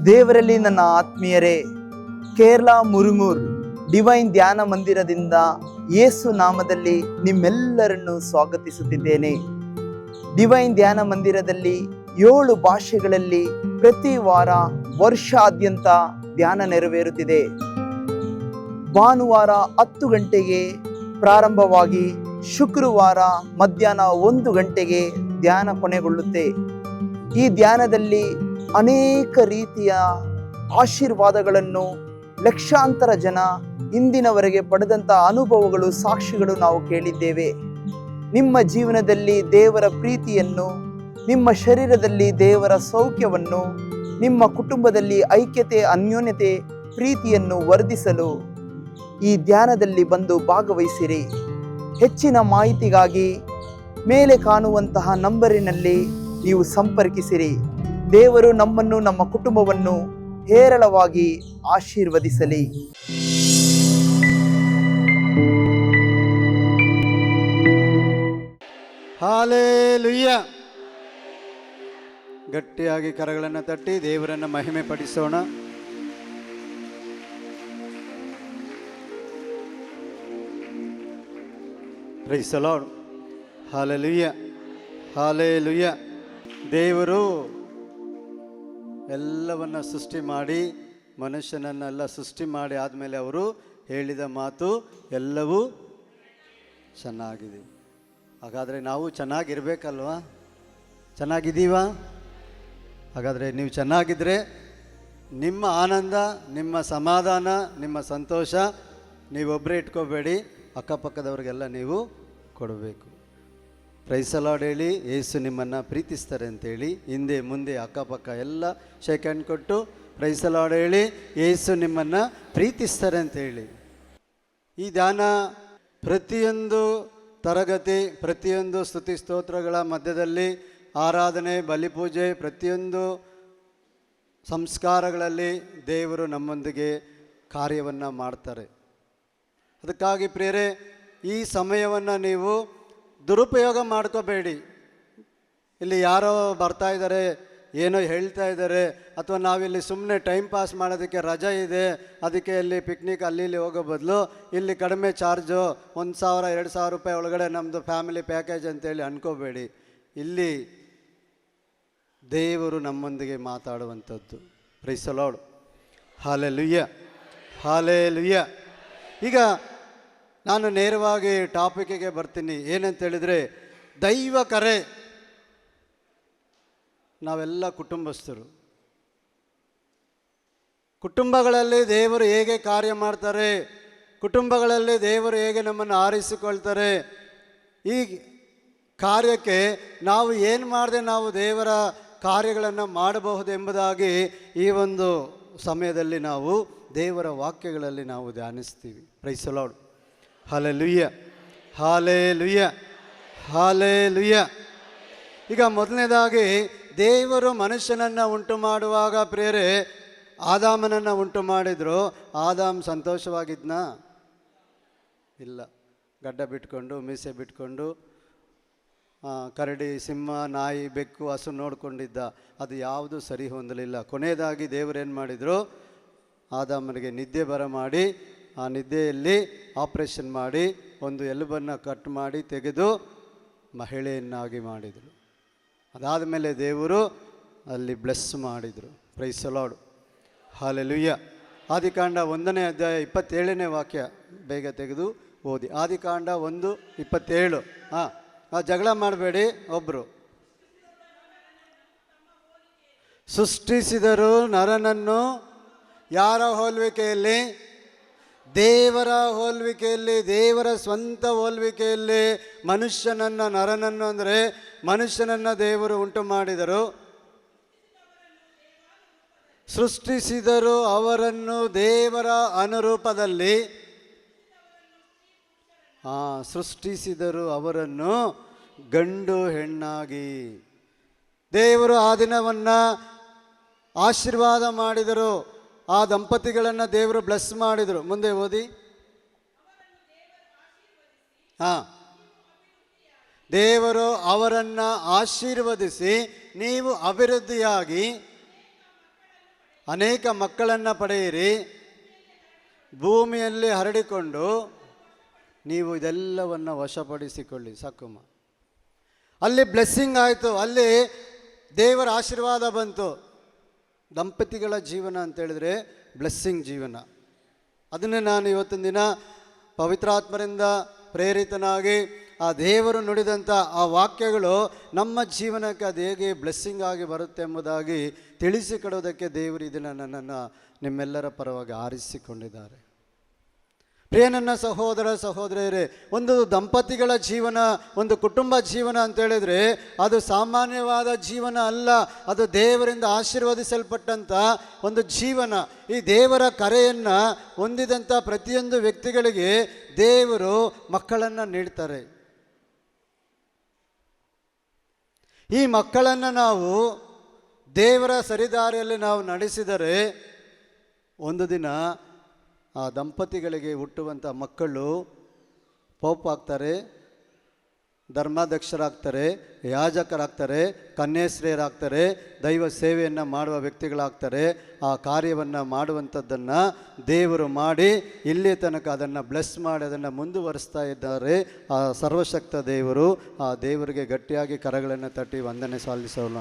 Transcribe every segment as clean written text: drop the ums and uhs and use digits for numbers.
ದೇವರಲ್ಲಿ ನನ್ನ ಆತ್ಮೀಯರೇ, ಕೇರಳ ಮುರುಮೂರ್ ಡಿವೈನ್ ಧ್ಯಾನ ಮಂದಿರದಿಂದ ಯೇಸು ನಾಮದಲ್ಲಿ ನಿಮ್ಮೆಲ್ಲರನ್ನು ಸ್ವಾಗತಿಸುತ್ತಿದ್ದೇನೆ. ಡಿವೈನ್ ಧ್ಯಾನ ಮಂದಿರದಲ್ಲಿ 7 ಭಾಷೆಗಳಲ್ಲಿ ಪ್ರತಿ ವಾರ ವರ್ಷಾದ್ಯಂತ ಧ್ಯಾನ ನೆರವೇರುತ್ತಿದೆ. ಭಾನುವಾರ 10 ಗಂಟೆಗೆ ಪ್ರಾರಂಭವಾಗಿ ಶುಕ್ರವಾರ ಮಧ್ಯಾಹ್ನ 1 ಗಂಟೆಗೆ ಧ್ಯಾನ ಕೊನೆಗೊಳ್ಳುತ್ತೆ. ಈ ಧ್ಯಾನದಲ್ಲಿ ಅನೇಕ ರೀತಿಯ ಆಶೀರ್ವಾದಗಳನ್ನು ಲಕ್ಷಾಂತರ ಜನ ಇಂದಿನವರೆಗೆ ಪಡೆದಂಥ ಅನುಭವಗಳು, ಸಾಕ್ಷಿಗಳು ನಾವು ಕೇಳಿದ್ದೇವೆ. ನಿಮ್ಮ ಜೀವನದಲ್ಲಿ ದೇವರ ಪ್ರೀತಿಯನ್ನು, ನಿಮ್ಮ ಶರೀರದಲ್ಲಿ ದೇವರ ಸೌಖ್ಯವನ್ನು, ನಿಮ್ಮ ಕುಟುಂಬದಲ್ಲಿ ಐಕ್ಯತೆ, ಅನ್ಯೋನ್ಯತೆ, ಪ್ರೀತಿಯನ್ನು ವರ್ಧಿಸಲು ಈ ಧ್ಯಾನದಲ್ಲಿ ಬಂದು ಭಾಗವಹಿಸಿರಿ. ಹೆಚ್ಚಿನ ಮಾಹಿತಿಗಾಗಿ ಮೇಲೆ ಕಾಣುವಂತಹ ನಂಬರಿನಲ್ಲಿ ನೀವು ಸಂಪರ್ಕಿಸಿರಿ. ದೇವರು ನಮ್ಮನ್ನು, ನಮ್ಮ ಕುಟುಂಬವನ್ನು ಹೇರಳವಾಗಿ ಆಶೀರ್ವದಿಸಲಿ. ಹಾಲೆಲೂಯ. ಗಟ್ಟಿಯಾಗಿ ಕರಗಳನ್ನು ತಟ್ಟಿ ದೇವರನ್ನು ಮಹಿಮೆ ಪಡಿಸೋಣ. Praise the lord. Hallelujah, hallelujah. ದೇವರು ಎಲ್ಲವನ್ನ ಸೃಷ್ಟಿ ಮಾಡಿ, ಮನುಷ್ಯನನ್ನೆಲ್ಲ ಸೃಷ್ಟಿ ಮಾಡಿ ಆದಮೇಲೆ ಅವರು ಹೇಳಿದ ಮಾತು ಎಲ್ಲವೂ ಚೆನ್ನಾಗಿದೆ. ಹಾಗಾದರೆ ನಾವು ಚೆನ್ನಾಗಿರ್ಬೇಕಲ್ವಾ? ಚೆನ್ನಾಗಿದ್ದೀವಾ? ಹಾಗಾದರೆ ನೀವು ಚೆನ್ನಾಗಿದ್ದರೆ ನಿಮ್ಮ ಆನಂದ, ನಿಮ್ಮ ಸಮಾಧಾನ, ನಿಮ್ಮ ಸಂತೋಷ ನೀವೊಬ್ಬರೇ ಇಟ್ಕೋಬೇಡಿ, ಅಕ್ಕಪಕ್ಕದವ್ರಿಗೆಲ್ಲ ನೀವು ಕೊಡಬೇಕು. ಪ್ರೈಸ್ ದಿ ಲಾರ್ಡ್ ಹೇಳಿ. ಯೇಸು ನಿಮ್ಮನ್ನು ಪ್ರೀತಿಸ್ತಾರೆ ಅಂತೇಳಿ ಹಿಂದೆ ಮುಂದೆ ಅಕ್ಕಪಕ್ಕ ಎಲ್ಲ ಶೇಕ್ ಹ್ಯಾಂಡ್ ಕೊಟ್ಟು ಪ್ರೈಸ್ ದಿ ಲಾರ್ಡ್ ಹೇಳಿ. ಯೇಸು ನಿಮ್ಮನ್ನು ಪ್ರೀತಿಸ್ತಾರೆ ಅಂತೇಳಿ. ಈ ಧ್ಯಾನ ಪ್ರತಿಯೊಂದು ತರಗತಿ, ಪ್ರತಿಯೊಂದು ಸ್ತುತಿ ಸ್ತೋತ್ರಗಳ ಮಧ್ಯದಲ್ಲಿ ಆರಾಧನೆ, ಬಲಿಪೂಜೆ, ಪ್ರತಿಯೊಂದು ಸಂಸ್ಕಾರಗಳಲ್ಲಿ ದೇವರು ನಮ್ಮೊಂದಿಗೆ ಕಾರ್ಯವನ್ನು ಮಾಡ್ತಾರೆ. ಅದಕ್ಕಾಗಿ ಪ್ರಿಯರೇ, ಈ ಸಮಯವನ್ನು ನೀವು ದುರುಪಯೋಗ ಮಾಡ್ಕೋಬೇಡಿ. ಇಲ್ಲಿ ಯಾರೋ ಬರ್ತಾ ಇದ್ದಾರೆ, ಏನೋ ಹೇಳ್ತಾ ಇದ್ದಾರೆ, ಅಥವಾ ನಾವಿಲ್ಲಿ ಸುಮ್ಮನೆ ಟೈಮ್ ಪಾಸ್ ಮಾಡೋದಕ್ಕೆ ರಜೆ ಇದೆ, ಅದಕ್ಕೆ ಇಲ್ಲಿ ಪಿಕ್ನಿಕ್ ಅಲ್ಲಿ ಇಲ್ಲಿ ಹೋಗೋ ಬದಲು ಇಲ್ಲಿ ಕಡಿಮೆ ಚಾರ್ಜು, 1,000-2,000 ರೂಪಾಯಿ ಒಳಗಡೆ ನಮ್ಮದು ಫ್ಯಾಮಿಲಿ ಪ್ಯಾಕೇಜ್ ಅಂತೇಳಿ ಅನ್ಕೋಬೇಡಿ. ಇಲ್ಲಿ ದೇವರು ನಮ್ಮೊಂದಿಗೆ ಮಾತಾಡುವಂಥದ್ದು. Praise the lord. Hallelujah, hallelujah. ಈಗ ನಾನು ನೇರವಾಗಿ ಟಾಪಿಕ್ಕಿಗೆ ಬರ್ತೀನಿ. ಏನಂತೇಳಿದರೆ, ದೈವ ಕರೆ. ನಾವೆಲ್ಲ ಕುಟುಂಬಸ್ಥರು. ಕುಟುಂಬಗಳಲ್ಲಿ ದೇವರು ಹೇಗೆ ಕಾರ್ಯ ಮಾಡ್ತಾರೆ, ಕುಟುಂಬಗಳಲ್ಲಿ ದೇವರು ಹೇಗೆ ನಮ್ಮನ್ನು ಆರಿಸಿಕೊಳ್ತಾರೆ, ಈ ಕಾರ್ಯಕ್ಕೆ ನಾವು ಏನು ಮಾಡದೆ ನಾವು ದೇವರ ಕಾರ್ಯಗಳನ್ನು ಮಾಡಬಹುದು ಎಂಬುದಾಗಿ ಈ ಒಂದು ಸಮಯದಲ್ಲಿ ನಾವು ದೇವರ ವಾಕ್ಯಗಳಲ್ಲಿ ನಾವು ಧ್ಯಾನಿಸ್ತೀವಿ. Praise the lord. Hallelujah, hallelujah, hallelujah. ಈಗ ಮೊದಲನೇದಾಗಿ ದೇವರು ಮನುಷ್ಯನನ್ನು ಉಂಟು ಮಾಡುವಾಗ ಪ್ರಿಯರೇ, ಆದಾಮನನ್ನು ಉಂಟು ಮಾಡಿದರು. ಆದಾಮ್ ಸಂತೋಷವಾಗಿದ್ನಾ? ಇಲ್ಲ. ಗಡ್ಡ ಬಿಟ್ಕೊಂಡು, ಮೀಸೆ ಬಿಟ್ಕೊಂಡು, ಕರಡಿ, ಸಿಂಹ, ನಾಯಿ, ಬೆಕ್ಕು, ಹಸು ನೋಡ್ಕೊಂಡಿದ್ದ. ಅದು ಯಾವುದು ಸರಿ ಹೊಂದಲಿಲ್ಲ. ಕೊನೆಯದಾಗಿ ದೇವರೇನು ಮಾಡಿದರು? ಆದಾಮನಿಗೆ ನಿದ್ದೆ ಬರಮಾಡಿ, ಆ ನಿದ್ದೆಯಲ್ಲಿ ಆಪ್ರೇಷನ್ ಮಾಡಿ ಒಂದು ಎಲುಬನ್ನು ಕಟ್ ಮಾಡಿ ತೆಗೆದು ಮಹಿಳೆಯನ್ನಾಗಿ ಮಾಡಿದರು. ಅದಾದ ಮೇಲೆ ದೇವರು ಅಲ್ಲಿ ಬ್ಲೆಸ್ ಮಾಡಿದರು. Praise the lord. ಹಾಲೆಲೂಯ. ಆದಿಕಾಂಡ 1ನೇ ಅಧ್ಯಾಯ 27ನೇ ವಾಕ್ಯ ಬೇಗ ತೆಗೆದು ಓದಿ. ಆದಿಕಾಂಡ 1:27. ಜಗಳ ಮಾಡಬೇಡಿ. ಒಬ್ಬರು ಸೃಷ್ಟಿಸಿದರು ನರನನ್ನು ಯಾರ ಹೋಲ್ವಿಕೆಯಲ್ಲಿ? ದೇವರ ಹೋಲ್ವಿಕೆಯಲ್ಲಿ, ದೇವರ ಸ್ವಂತ ಹೋಲ್ವಿಕೆಯಲ್ಲಿ ಮನುಷ್ಯನನ್ನು, ನರನನ್ನು ಅಂದರೆ ಮನುಷ್ಯನನ್ನು ದೇವರು ಉಂಟು ಮಾಡಿದರು. ಸೃಷ್ಟಿಸಿದರು ಅವರನ್ನು ದೇವರ ಅನುರೂಪದಲ್ಲಿ. ಸೃಷ್ಟಿಸಿದರು ಅವರನ್ನು ಗಂಡು ಹೆಣ್ಣಾಗಿ. ದೇವರು ಆ ದಿನವನ್ನು ಆಶೀರ್ವಾದ ಮಾಡಿದರು. ಆ ದಂಪತಿಗಳನ್ನು ದೇವರು ಬ್ಲೆಸ್ ಮಾಡಿದರು. ಮುಂದೆ ಓದಿ. ದೇವರು ಅವರನ್ನು ಆಶೀರ್ವದಿಸಿ, ನೀವು ಅಭಿವೃದ್ಧಿಯಾಗಿ ಅನೇಕ ಮಕ್ಕಳನ್ನು ಪಡೆಯಿರಿ, ಭೂಮಿಯಲ್ಲಿ ಹರಡಿಕೊಂಡು ನೀವು ಇದೆಲ್ಲವನ್ನು ವಶಪಡಿಸಿಕೊಳ್ಳಿ. ಸಾಕುಮ್ಮ. ಅಲ್ಲಿ ಬ್ಲೆಸ್ಸಿಂಗ್ ಆಯಿತು, ಅಲ್ಲಿ ದೇವರ ಆಶೀರ್ವಾದ ಬಂತು. ದಂಪತಿಗಳ ಜೀವನ ಅಂತೇಳಿದರೆ ಬ್ಲೆಸ್ಸಿಂಗ್ ಜೀವನ. ಅದನ್ನೇ ನಾನು ಇವತ್ತಿನ ದಿನ ಪವಿತ್ರಾತ್ಮರಿಂದ ಪ್ರೇರಿತನಾಗಿ ಆ ದೇವರು ನುಡಿದಂಥ ಆ ವಾಕ್ಯಗಳು ನಮ್ಮ ಜೀವನಕ್ಕೆ ಅದು ಹೇಗೆ ಬ್ಲೆಸ್ಸಿಂಗ್ ಆಗಿ ಬರುತ್ತೆ ಎಂಬುದಾಗಿ ತಿಳಿಸಿಕೊಡೋದಕ್ಕೆ ದೇವರು ಇದನ್ನು ನನ್ನನ್ನು ನಿಮ್ಮೆಲ್ಲರ ಪರವಾಗಿ ಆರಿಸಿಕೊಂಡಿದ್ದಾರೆ. ಪ್ರಿಯ ನನ್ನ ಸಹೋದರ ಸಹೋದರಿಯರೇ, ಒಂದು ದಂಪತಿಗಳ ಜೀವನ, ಒಂದು ಕುಟುಂಬ ಜೀವನ ಅಂತೇಳಿದರೆ ಅದು ಸಾಮಾನ್ಯವಾದ ಜೀವನ ಅಲ್ಲ, ಅದು ದೇವರಿಂದ ಆಶೀರ್ವದಿಸಲ್ಪಟ್ಟಂಥ ಒಂದು ಜೀವನ. ಈ ದೇವರ ಕರೆಯನ್ನು ಹೊಂದಿದಂಥ ಪ್ರತಿಯೊಂದು ವ್ಯಕ್ತಿಗಳಿಗೆ ದೇವರು ಮಕ್ಕಳನ್ನು ನೀಡ್ತಾರೆ. ಈ ಮಕ್ಕಳನ್ನು ನಾವು ದೇವರ ಸರಿದಾರಿಯಲ್ಲಿ ನಾವು ನಡೆಸಿದರೆ ಒಂದು ದಿನ ಆ ದಂಪತಿಗಳಿಗೆ ಹುಟ್ಟುವಂಥ ಮಕ್ಕಳು ಪೋಪ್ ಆಗ್ತಾರೆ, ಧರ್ಮಾಧ್ಯಕ್ಷರಾಗ್ತಾರೆ, ಯಾಜಕರಾಗ್ತಾರೆ, ಕನ್ಯಾಶ್ರೇಯರಾಗ್ತಾರೆ, ದೈವ ಸೇವೆಯನ್ನು ಮಾಡುವ ವ್ಯಕ್ತಿಗಳಾಗ್ತಾರೆ. ಆ ಕಾರ್ಯವನ್ನು ಮಾಡುವಂಥದ್ದನ್ನು ದೇವರು ಮಾಡಿ ಇಲ್ಲಿ ತನಕ ಅದನ್ನು ಬ್ಲೆಸ್ ಮಾಡಿ ಅದನ್ನು ಮುಂದುವರಿಸ್ತಾ ಇದ್ದಾರೆ ಆ ಸರ್ವಶಕ್ತ ದೇವರು. ಆ ದೇವರಿಗೆ ಗಟ್ಟಿಯಾಗಿ ಕರಗಳನ್ನು ತಟ್ಟಿ ವಂದನೆ ಸಲ್ಲಿಸೋಣ.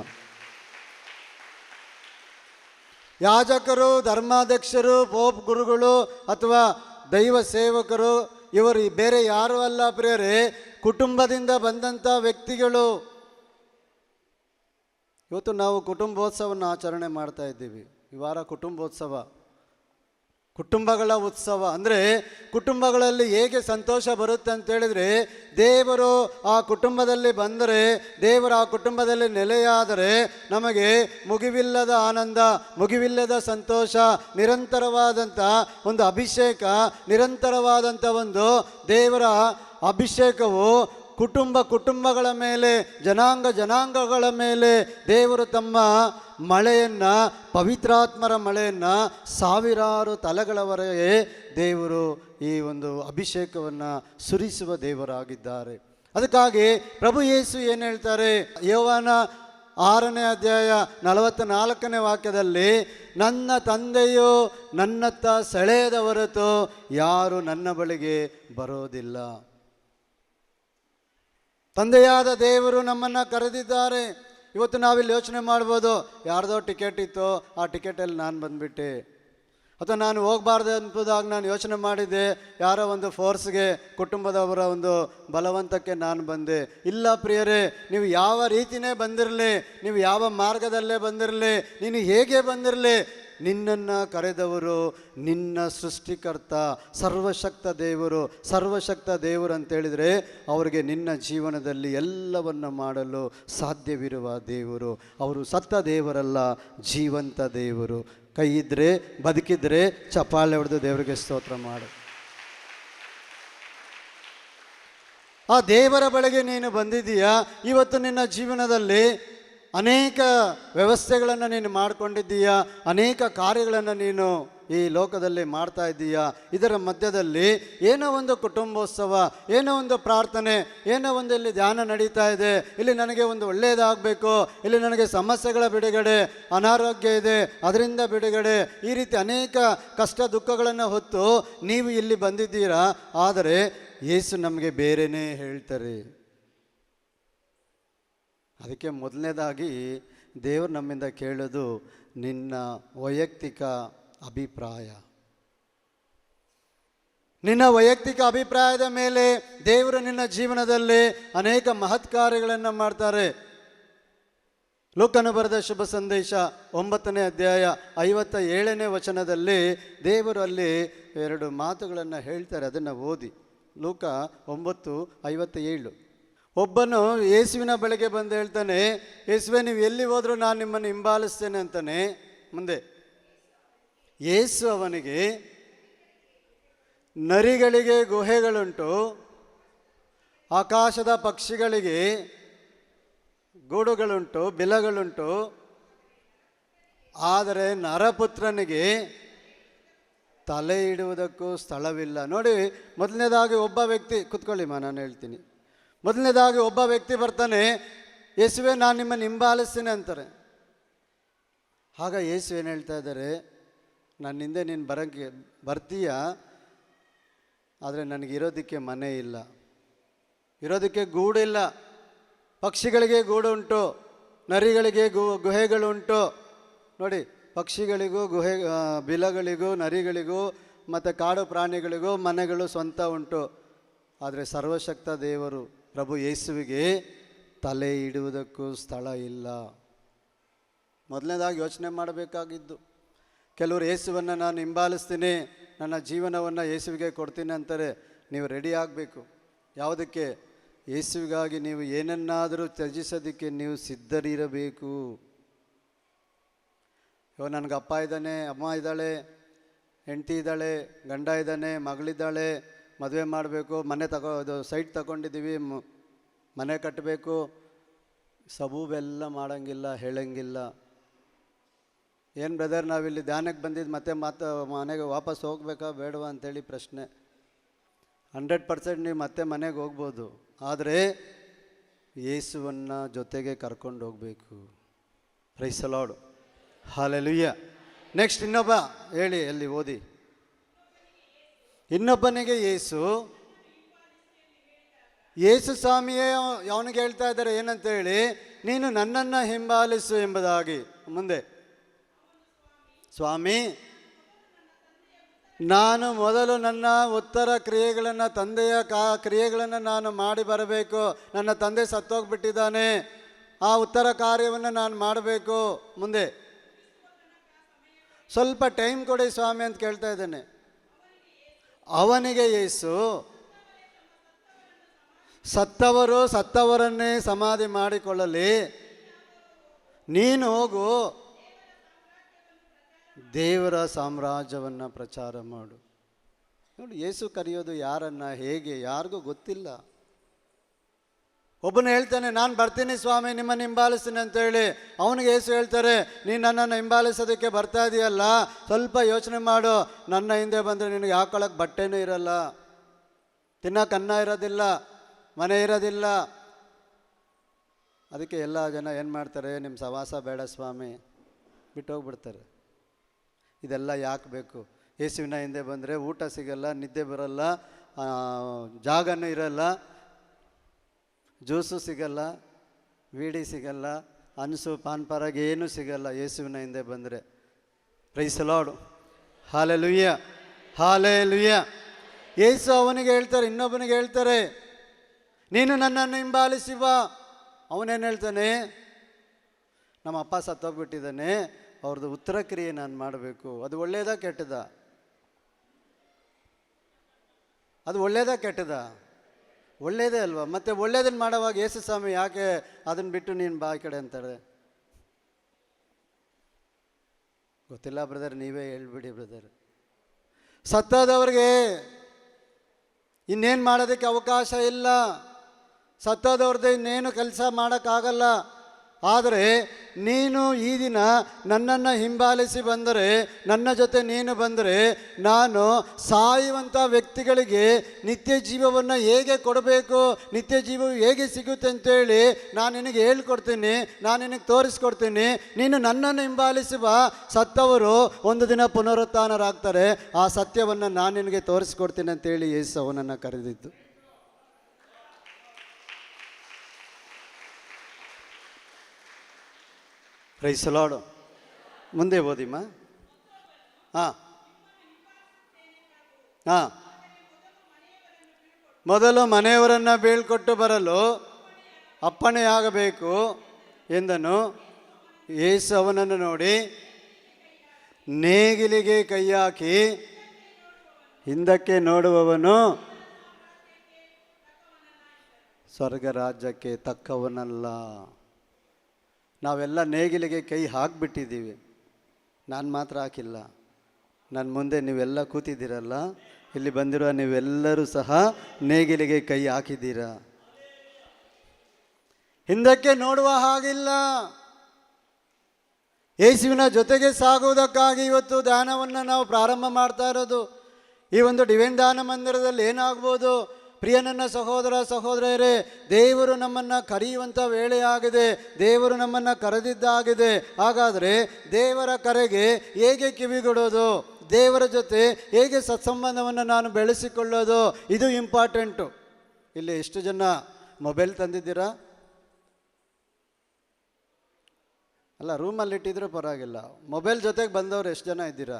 ಯಾಜಕರು, ಧರ್ಮಾಧ್ಯಕ್ಷರು, ಪೋಪ್ ಗುರುಗಳು ಅಥವಾ ದೈವ ಸೇವಕರು ಇವರು ಬೇರೆ ಯಾರೂ ಅಲ್ಲ ಪ್ರಿಯರೇ, ಕುಟುಂಬದಿಂದ ಬಂದಂಥ ವ್ಯಕ್ತಿಗಳು. ಇವತ್ತು ನಾವು ಕುಟುಂಬೋತ್ಸವವನ್ನು ಆಚರಣೆ ಮಾಡ್ತಾ ಇದ್ದೀವಿ. ಈ ವಾರ ಕುಟುಂಬೋತ್ಸವ, ಕುಟುಂಬಗಳ ಉತ್ಸವ. ಅಂದರೆ ಕುಟುಂಬಗಳಲ್ಲಿ ಹೇಗೆ ಸಂತೋಷ ಬರುತ್ತೆ ಅಂತೇಳಿದರೆ, ದೇವರು ಆ ಕುಟುಂಬದಲ್ಲಿ ಬಂದರೆ, ದೇವರು ಆ ಕುಟುಂಬದಲ್ಲಿ ನೆಲೆಯಾದರೆ ನಮಗೆ ಮುಗಿವಿಲ್ಲದ ಆನಂದ, ಮುಗಿವಿಲ್ಲದ ಸಂತೋಷ, ನಿರಂತರವಾದಂಥ ಒಂದು ಅಭಿಷೇಕ, ನಿರಂತರವಾದಂಥ ಒಂದು ದೇವರ ಅಭಿಷೇಕವು ಕುಟುಂಬಗಳ ಮೇಲೆ, ಜನಾಂಗಗಳ ಮೇಲೆ ದೇವರು ತಮ್ಮ ಮಳೆಯನ್ನು, ಪವಿತ್ರಾತ್ಮರ ಮಳೆಯನ್ನು ಸಾವಿರಾರು ತಲೆಗಳವರೆಗೆ ದೇವರು ಈ ಒಂದು ಅಭಿಷೇಕವನ್ನು ಸುರಿಸುವ ದೇವರಾಗಿದ್ದಾರೆ. ಅದಕ್ಕಾಗಿ ಪ್ರಭು ಯೇಸು ಏನು ಹೇಳ್ತಾರೆ, ಯೋಹಾನ 6ನೇ ಅಧ್ಯಾಯ 44ನೇ ವಾಕ್ಯದಲ್ಲಿ, ನನ್ನ ತಂದೆಯು ನನ್ನತ್ತ ಸೆಳೆಯದ ಹೊರತು ಯಾರು ನನ್ನ ಬಳಿಗೆ ಬರೋದಿಲ್ಲ. ತಂದೆಯಾದ ದೇವರು ನಮ್ಮನ್ನು ಕರೆದಿದ್ದಾರೆ. ಇವತ್ತು ನಾವಿಲ್ಲಿ ಯೋಚನೆ ಮಾಡ್ಬೋದು, ಯಾರ್ದೋ ಟಿಕೆಟ್ ಇತ್ತು, ಆ ಟಿಕೆಟಲ್ಲಿ ನಾನು ಬಂದುಬಿಟ್ಟೆ, ಅಥವಾ ನಾನು ಹೋಗಬಾರ್ದು ಎಂಬುದಾಗಿ ನಾನು ಯೋಚನೆ ಮಾಡಿದ್ದೆ, ಯಾರೋ ಒಂದು ಫೋರ್ಸ್ಗೆ, ಕುಟುಂಬದವರ ಒಂದು ಬಲವಂತಕ್ಕೆ ನಾನು ಬಂದೆ. ಇಲ್ಲ ಪ್ರಿಯರೇ, ನೀವು ಯಾವ ರೀತಿಯೇ ಬಂದಿರಲಿ, ನೀವು ಯಾವ ಮಾರ್ಗದಲ್ಲೇ ಬಂದಿರಲಿ, ನೀನು ಹೇಗೆ ಬಂದಿರಲಿ, ನಿನ್ನನ್ನು ಕರೆದವರು ನಿನ್ನ ಸೃಷ್ಟಿಕರ್ತ ಸರ್ವಶಕ್ತ ದೇವರು ಅಂತೇಳಿದರೆ ಅವರಿಗೆ ನಿನ್ನ ಜೀವನದಲ್ಲಿ ಎಲ್ಲವನ್ನು ಮಾಡಲು ಸಾಧ್ಯವಿರುವ ದೇವರು. ಅವರು ಸತ್ತ ದೇವರಲ್ಲ, ಜೀವಂತ ದೇವರು. ಕೈ ಇದ್ದರೆ, ಬದುಕಿದ್ರೆ ಚಪ್ಪಾಳೆ ಹೊಡೆದು ದೇವರಿಗೆ ಸ್ತೋತ್ರ ಮಾಡು. ಆ ದೇವರ ಬಳಿಗೆ ನೀನು ಬಂದಿದ್ದೀಯಾ. ಇವತ್ತು ನಿನ್ನ ಜೀವನದಲ್ಲಿ ಅನೇಕ ವ್ಯವಸ್ಥೆಗಳನ್ನು ನೀನು ಮಾಡಿಕೊಂಡಿದ್ದೀಯಾ, ಅನೇಕ ಕಾರ್ಯಗಳನ್ನು ನೀನು ಈ ಲೋಕದಲ್ಲಿ ಮಾಡ್ತಾ ಇದ್ದೀಯಾ. ಇದರ ಮಧ್ಯದಲ್ಲಿ ಏನೋ ಒಂದು ಕುಟುಂಬೋತ್ಸವ, ಏನೋ ಒಂದು ಪ್ರಾರ್ಥನೆ, ಏನೋ ಒಂದು ಇಲ್ಲಿ ಧ್ಯಾನ ನಡೀತಾ ಇದೆ, ಇಲ್ಲಿ ನನಗೆ ಒಂದು ಒಳ್ಳೆಯದಾಗಬೇಕು, ಇಲ್ಲಿ ನನಗೆ ಸಮಸ್ಯೆಗಳ ಬಿಡುಗಡೆ, ಅನಾರೋಗ್ಯ ಇದೆ ಅದರಿಂದ ಬಿಡುಗಡೆ, ಈ ರೀತಿ ಅನೇಕ ಕಷ್ಟ ದುಃಖಗಳನ್ನು ಹೊತ್ತು ನೀವು ಇಲ್ಲಿ ಬಂದಿದ್ದೀರಾ. ಆದರೆ ಯೇಸು ನಮಗೆ ಬೇರೆಯೇ ಹೇಳ್ತಾರೆ. ಅದಕ್ಕೆ ಮೊದಲನೇದಾಗಿ ದೇವರು ನಮ್ಮಿಂದ ಕೇಳೋದು ನಿನ್ನ ವೈಯಕ್ತಿಕ ಅಭಿಪ್ರಾಯ. ನಿನ್ನ ವೈಯಕ್ತಿಕ ಅಭಿಪ್ರಾಯದ ಮೇಲೆ ದೇವರು ನಿನ್ನ ಜೀವನದಲ್ಲಿ ಅನೇಕ ಮಹತ್ ಕಾರ್ಯಗಳನ್ನು ಮಾಡ್ತಾರೆ. ಲೂಕನು ಬರೆದ ಶುಭ ಸಂದೇಶ 9ನೇ ಅಧ್ಯಾಯ 57ನೇ ವಚನದಲ್ಲಿ ದೇವರು ಅಲ್ಲಿ 2 ಮಾತುಗಳನ್ನು ಹೇಳ್ತಾರೆ. ಅದನ್ನು ಓದಿ. ಲೂಕ 9:57. ಒಬ್ಬನು ಯೇಸುವಿನ ಬಳಿಗೆ ಬಂದು ಹೇಳ್ತಾನೆ, ಯೇಸುವೆ, ನೀವು ಎಲ್ಲಿ ಹೋದರೂ ನಾನು ನಿಮ್ಮನ್ನು ಹಿಂಬಾಲಿಸ್ತೇನೆ ಅಂತಾನೆ. ಮುಂದೆ ಯೇಸು ಅವನಿಗೆ, ನರಿಗಳಿಗೆ ಗುಹೆಗಳುಂಟು, ಆಕಾಶದ ಪಕ್ಷಿಗಳಿಗೆ ಗೂಡುಗಳುಂಟು, ಬಿಲಗಳುಂಟು, ಆದರೆ ನರಪುತ್ರನಿಗೆ ತಲೆ ಇಡುವುದಕ್ಕೂ ಸ್ಥಳವಿಲ್ಲ. ನೋಡಿ, ಮೊದಲನೇದಾಗಿ ಒಬ್ಬ ವ್ಯಕ್ತಿ, ಕುತ್ಕೊಳ್ಳಿ ನಾನು ಹೇಳ್ತೀನಿ. ಮೊದಲನೇದಾಗಿ ಒಬ್ಬ ವ್ಯಕ್ತಿ ಬರ್ತಾನೆ, ಯೇಸುವೆ ನಾನು ನಿಮ್ಮನ್ನು ಹಿಂಬಾಲಿಸ್ತೀನಿ ಅಂತಾರೆ. ಆಗ ಯೇಸು ಏನು ಹೇಳ್ತಾ ಇದ್ದಾರೆ, ನನ್ನ ಹಿಂದೆ ನೀನು ಬರ್ತೀಯ, ಆದರೆ ನನಗಿರೋದಕ್ಕೆ ಮನೆ ಇಲ್ಲ, ಇರೋದಕ್ಕೆ ಗೂಡಿಲ್ಲ. ಪಕ್ಷಿಗಳಿಗೆ ಗೂಡು ಉಂಟು, ನರಿಗಳಿಗೆ ಗುಹೆಗಳುಂಟು. ನೋಡಿ, ಪಕ್ಷಿಗಳಿಗೂ ಬಿಲಗಳಿಗೂ ನರಿಗಳಿಗೂ ಮತ್ತು ಕಾಡು ಪ್ರಾಣಿಗಳಿಗೂ ಮನೆಗಳು ಸ್ವಂತ ಉಂಟು. ಆದರೆ ಸರ್ವಶಕ್ತ ದೇವರು ಪ್ರಭು ಯೇಸುವಿಗೆ ತಲೆ ಇಡುವುದಕ್ಕೂ ಸ್ಥಳ ಇಲ್ಲ. ಮೊದಲನೇದಾಗಿ ಯೋಚನೆ ಮಾಡಬೇಕಾಗಿದ್ದು, ಕೆಲವರು ಯೇಸುವನ್ನು ನಾನು ಹಿಂಬಾಲಿಸ್ತೀನಿ, ನನ್ನ ಜೀವನವನ್ನು ಯೇಸುವಿಗೆ ಕೊಡ್ತೀನಿ ಅಂತಾರೆ. ನೀವು ರೆಡಿ ಆಗಬೇಕು. ಯಾವುದಕ್ಕೆ? ಯೇಸುವಿಗಾಗಿ ನೀವು ಏನನ್ನಾದರೂ ತ್ಯಜಿಸೋದಕ್ಕೆ ನೀವು ಸಿದ್ಧರಿರಬೇಕು. ಇವಾಗ ನನಗೆ ಅಪ್ಪ ಇದ್ದಾನೆ, ಅಮ್ಮ ಇದ್ದಾಳೆ, ಹೆಂಡತಿ ಇದ್ದಾಳೆ, ಗಂಡ ಇದ್ದಾನೆ, ಮಗಳಿದ್ದಾಳೆ, ಮದುವೆ ಮಾಡಬೇಕು, ಇದು ಸೈಟ್ ತಗೊಂಡಿದ್ದೀವಿ, ಮನೆ ಕಟ್ಟಬೇಕು. ಸಬೂಬೆಲ್ಲ ಮಾಡೋಂಗಿಲ್ಲ, ಹೇಳಂಗಿಲ್ಲ. ಏನು ಬ್ರದರ್, ನಾವಿಲ್ಲಿ ಧ್ಯಾನಕ್ಕೆ ಬಂದಿದ್ದು ಮತ್ತೆ ಮನೆಗೆ ವಾಪಸ್ ಹೋಗ್ಬೇಕಾ ಬೇಡವಾ ಅಂಥೇಳಿ ಪ್ರಶ್ನೆ. 100% ನೀವು ಮತ್ತೆ ಮನೆಗೆ ಹೋಗ್ಬೋದು, ಆದರೆ ಯೇಸುವನ್ನು ಜೊತೆಗೆ ಕರ್ಕೊಂಡು ಹೋಗಬೇಕು. Praise the lord, hallelujah. Next ಇನ್ನೊಬ್ಬ ಹೇಳಿ, ಅಲ್ಲಿ ಓದಿ. ಇನ್ನೊಬ್ಬನಿಗೆ ಯೇಸು ಸ್ವಾಮಿಯೇ ಅವನಿಗೆ ಹೇಳ್ತಾ ಇದ್ದಾರೆ ಏನಂತ ಹೇಳಿ, ನೀನು ನನ್ನನ್ನು ಹಿಂಬಾಲಿಸು ಎಂಬುದಾಗಿ. ಮುಂದೆ, ಸ್ವಾಮಿ, ನಾನು ಮೊದಲು ನನ್ನ ಉತ್ತರ ಕ್ರಿಯೆಗಳನ್ನು, ತಂದೆಯ ಕ್ರಿಯೆಗಳನ್ನು ನಾನು ಮಾಡಿ ಬರಬೇಕು. ನನ್ನ ತಂದೆ ಸತ್ತೋಗ್ಬಿಟ್ಟಿದ್ದಾನೆ, ಆ ಉತ್ತರ ಕಾರ್ಯವನ್ನು ನಾನು ಮಾಡಬೇಕು. ಮುಂದೆ, ಸ್ವಲ್ಪ ಟೈಮ್ ಕೊಡಿ ಸ್ವಾಮಿ ಅಂತ ಕೇಳ್ತಾ ಇದ್ದಾನೆ. ಅವನಿಗೆ ಯೇಸು, ಸತ್ತವರು ಸತ್ತವರನ್ನೇ ಸಮಾಧಿ ಮಾಡಿಕೊಳ್ಳಲಿ, ನೀನು ಹೋಗು, ದೇವರ ಸಾಮ್ರಾಜ್ಯವನ್ನು ಪ್ರಚಾರ ಮಾಡು. ನೋಡಿ, ಯೇಸು ಕರೆಯೋದು ಯಾರನ್ನ, ಹೇಗೆ, ಯಾರಿಗೂ ಗೊತ್ತಿಲ್ಲ. ಒಬ್ಬನು ಹೇಳ್ತಾನೆ, ನಾನು ಬರ್ತೀನಿ ಸ್ವಾಮಿ, ನಿಮ್ಮನ್ನು ಹಿಂಬಾಲಿಸ್ತೀನಿ ಅಂತೇಳಿ. ಅವನಿಗೆ ಯೇಸು ಹೇಳ್ತಾರೆ, ನೀನು ನನ್ನನ್ನು ಹಿಂಬಾಲಿಸೋದಕ್ಕೆ ಬರ್ತಾ ಇದೆಯಲ್ಲ, ಸ್ವಲ್ಪ ಯೋಚನೆ ಮಾಡು. ನನ್ನ ಹಿಂದೆ ಬಂದರೆ ನಿನಗೆ ಹಾಕೊಳ್ಳೋಕೆ ಬಟ್ಟೆನೂ ಇರಲ್ಲ, ತಿನ್ನೋಕೆ ಅನ್ನ ಇರೋದಿಲ್ಲ, ಮನೆ ಇರೋದಿಲ್ಲ. ಅದಕ್ಕೆ ಎಲ್ಲ ಜನ ಏನು ಮಾಡ್ತಾರೆ, ನಿಮ್ಮ ಸವಾಸ ಬೇಡ ಸ್ವಾಮಿ, ಬಿಟ್ಟೋಗ್ಬಿಡ್ತಾರೆ. ಇದೆಲ್ಲ ಯಾಕೆ ಬೇಕು? ಯೇಸುವಿನ ಹಿಂದೆ ಬಂದರೆ ಊಟ ಸಿಗಲ್ಲ, ನಿದ್ದೆ ಬರಲ್ಲ, ಜಾಗನೂ ಇರಲ್ಲ, ಜ್ಯೂಸು ಸಿಗಲ್ಲ, ವೀಡಿ ಸಿಗಲ್ಲ, ಅನಸು ಪಾನ್ಪರಾಗ ಏನೂ ಸಿಗಲ್ಲ ಯೇಸುವಿನ ಹಿಂದೆ ಬಂದರೆ. Praise the lord, hallelujah, hallelujah. ಯೇಸು ಅವನಿಗೆ ಹೇಳ್ತಾರೆ, ಇನ್ನೊಬ್ಬನಿಗೆ ಹೇಳ್ತಾರೆ, ನೀನು ನನ್ನನ್ನು ಹಿಂಬಾಲಿಸಿ ಬಾ. ಅವನೇನು ಹೇಳ್ತಾನೆ, ನಮ್ಮ ಅಪ್ಪ ಸತ್ತೋಗ್ಬಿಟ್ಟಿದ್ದಾನೆ, ಅವ್ರದ್ದು ಉತ್ತರ ಕ್ರಿಯೆ ನಾನು ಮಾಡಬೇಕು. ಅದು ಒಳ್ಳೇದಾ ಕೆಟ್ಟದ? ಅದು ಒಳ್ಳೇದಾ ಕೆಟ್ಟದ? ಒಳ್ಳೇದೇ ಅಲ್ವಾ? ಮತ್ತು ಒಳ್ಳೇದನ್ನು ಮಾಡೋವಾಗ ಯೇಸು ಸ್ವಾಮಿ ಯಾಕೆ ಅದನ್ನು ಬಿಟ್ಟು ನೀನು ಬಾ ಈ ಕಡೆ ಅಂತಾರೆ? ಗೊತ್ತಿಲ್ಲ ಬ್ರದರ್, ನೀವೇ ಹೇಳ್ಬಿಡಿ ಬ್ರದರ್. ಸತ್ತೋದವ್ರಿಗೆ ಇನ್ನೇನು ಮಾಡೋದಕ್ಕೆ ಅವಕಾಶ ಇಲ್ಲ. ಸತ್ತೋದವ್ರದ್ದು ಇನ್ನೇನು ಕೆಲಸ ಮಾಡೋಕ್ಕಾಗಲ್ಲ. ಆದರೆ ನೀನು ಈ ದಿನ ನನ್ನನ್ನು ಹಿಂಬಾಲಿಸಿ ಬಂದರೆ, ನನ್ನ ಜೊತೆ ನೀನು ಬಂದರೆ, ನಾನು ಸಾಯುವಂಥ ವ್ಯಕ್ತಿಗಳಿಗೆ ನಿತ್ಯ ಜೀವವನ್ನು ಹೇಗೆ ಕೊಡಬೇಕು, ನಿತ್ಯ ಜೀವವು ಹೇಗೆ ಸಿಗುತ್ತೆ ಅಂತೇಳಿ ನಾನು ನಿನಗೆ ಹೇಳ್ಕೊಡ್ತೀನಿ, ನಾನು ನಿನಗೆ ತೋರಿಸ್ಕೊಡ್ತೀನಿ. ನೀನು ನನ್ನನ್ನು ಹಿಂಬಾಲಿಸಿ ಬಾ. ಸತ್ತವರು ಒಂದು ದಿನ ಪುನರುತ್ಥಾನರಾಗ್ತಾರೆ, ಆ ಸತ್ಯವನ್ನು ನಾನು ನಿನಗೆ ತೋರಿಸ್ಕೊಡ್ತೀನಿ ಅಂತೇಳಿ ಯೇಸು ಅವನನ್ನು ಕರೆದಿದ್ದು. Praise the Lord. ಮುಂದೆ ಓದಿಮ್ಮ. ಮೊದಲು ಮನೆಯವರನ್ನು ಬೀಳ್ಕೊಟ್ಟು ಬರಲು ಅಪ್ಪಣೆಯಾಗಬೇಕು ಎಂದನು. ಯೇಸು ಅವನನ್ನು ನೋಡಿ ನೇಗಿಲಿಗೆ ಕೈ ಹಾಕಿ ಹಿಂದಕ್ಕೆ ನೋಡುವವನು ಸ್ವರ್ಗ ರಾಜ್ಯಕ್ಕೆ ತಕ್ಕವನಲ್ಲ. ನಾವೆಲ್ಲ ನೇಗಿಲಿಗೆ ಕೈ ಹಾಕಿಬಿಟ್ಟಿದ್ದೀವಿ. ನಾನು ಮಾತ್ರ ಹಾಕಿಲ್ಲ, ನನ್ನ ಮುಂದೆ ನೀವೆಲ್ಲ ಕೂತಿದ್ದೀರಲ್ಲ, ಇಲ್ಲಿ ಬಂದಿರುವ ನೀವೆಲ್ಲರೂ ಸಹ ನೇಗಿಲಿಗೆ ಕೈ ಹಾಕಿದ್ದೀರಾ. ಹಿಂದಕ್ಕೆ ನೋಡುವ ಹಾಗಿಲ್ಲ. ಯೇಸುವಿನ ಜೊತೆಗೆ ಸಾಗುವುದಕ್ಕಾಗಿ ಇವತ್ತು ಧ್ಯಾನವನ್ನು ನಾವು ಪ್ರಾರಂಭ ಮಾಡ್ತಾ ಇರೋದು. ಈ ಒಂದು ಡಿವೈನ್ ಧ್ಯಾನ ಮಂದಿರದಲ್ಲಿ ಏನಾಗ್ಬೋದು? ಪ್ರಿಯ ನನ್ನ ಸಹೋದರ ಸಹೋದರಿಯರೇ, ದೇವರು ನಮ್ಮನ್ನು ಕರೆಯುವಂಥ ವೇಳೆಯಾಗಿದೆ, ದೇವರು ನಮ್ಮನ್ನು ಕರೆದಿದ್ದಾಗಿದೆ. ಹಾಗಾದರೆ ದೇವರ ಕರೆಗೆ ಹೇಗೆ ಕಿವಿಗೊಡೋದು, ದೇವರ ಜೊತೆ ಹೇಗೆ ಸತ್ಸಂಬಂಧವನ್ನು ನಾನು ಬೆಳೆಸಿಕೊಳ್ಳೋದು, ಇದು ಇಂಪಾರ್ಟೆಂಟು. ಇಲ್ಲಿ ಎಷ್ಟು ಜನ ಮೊಬೈಲ್ ತಂದಿದ್ದೀರಾ? ಅಲ್ಲ, ರೂಮಲ್ಲಿ ಇಟ್ಟಿದ್ರೆ ಪರವಾಗಿಲ್ಲ. ಮೊಬೈಲ್ ಜೊತೆಗೆ ಬಂದವರು ಎಷ್ಟು ಜನ ಇದ್ದೀರಾ?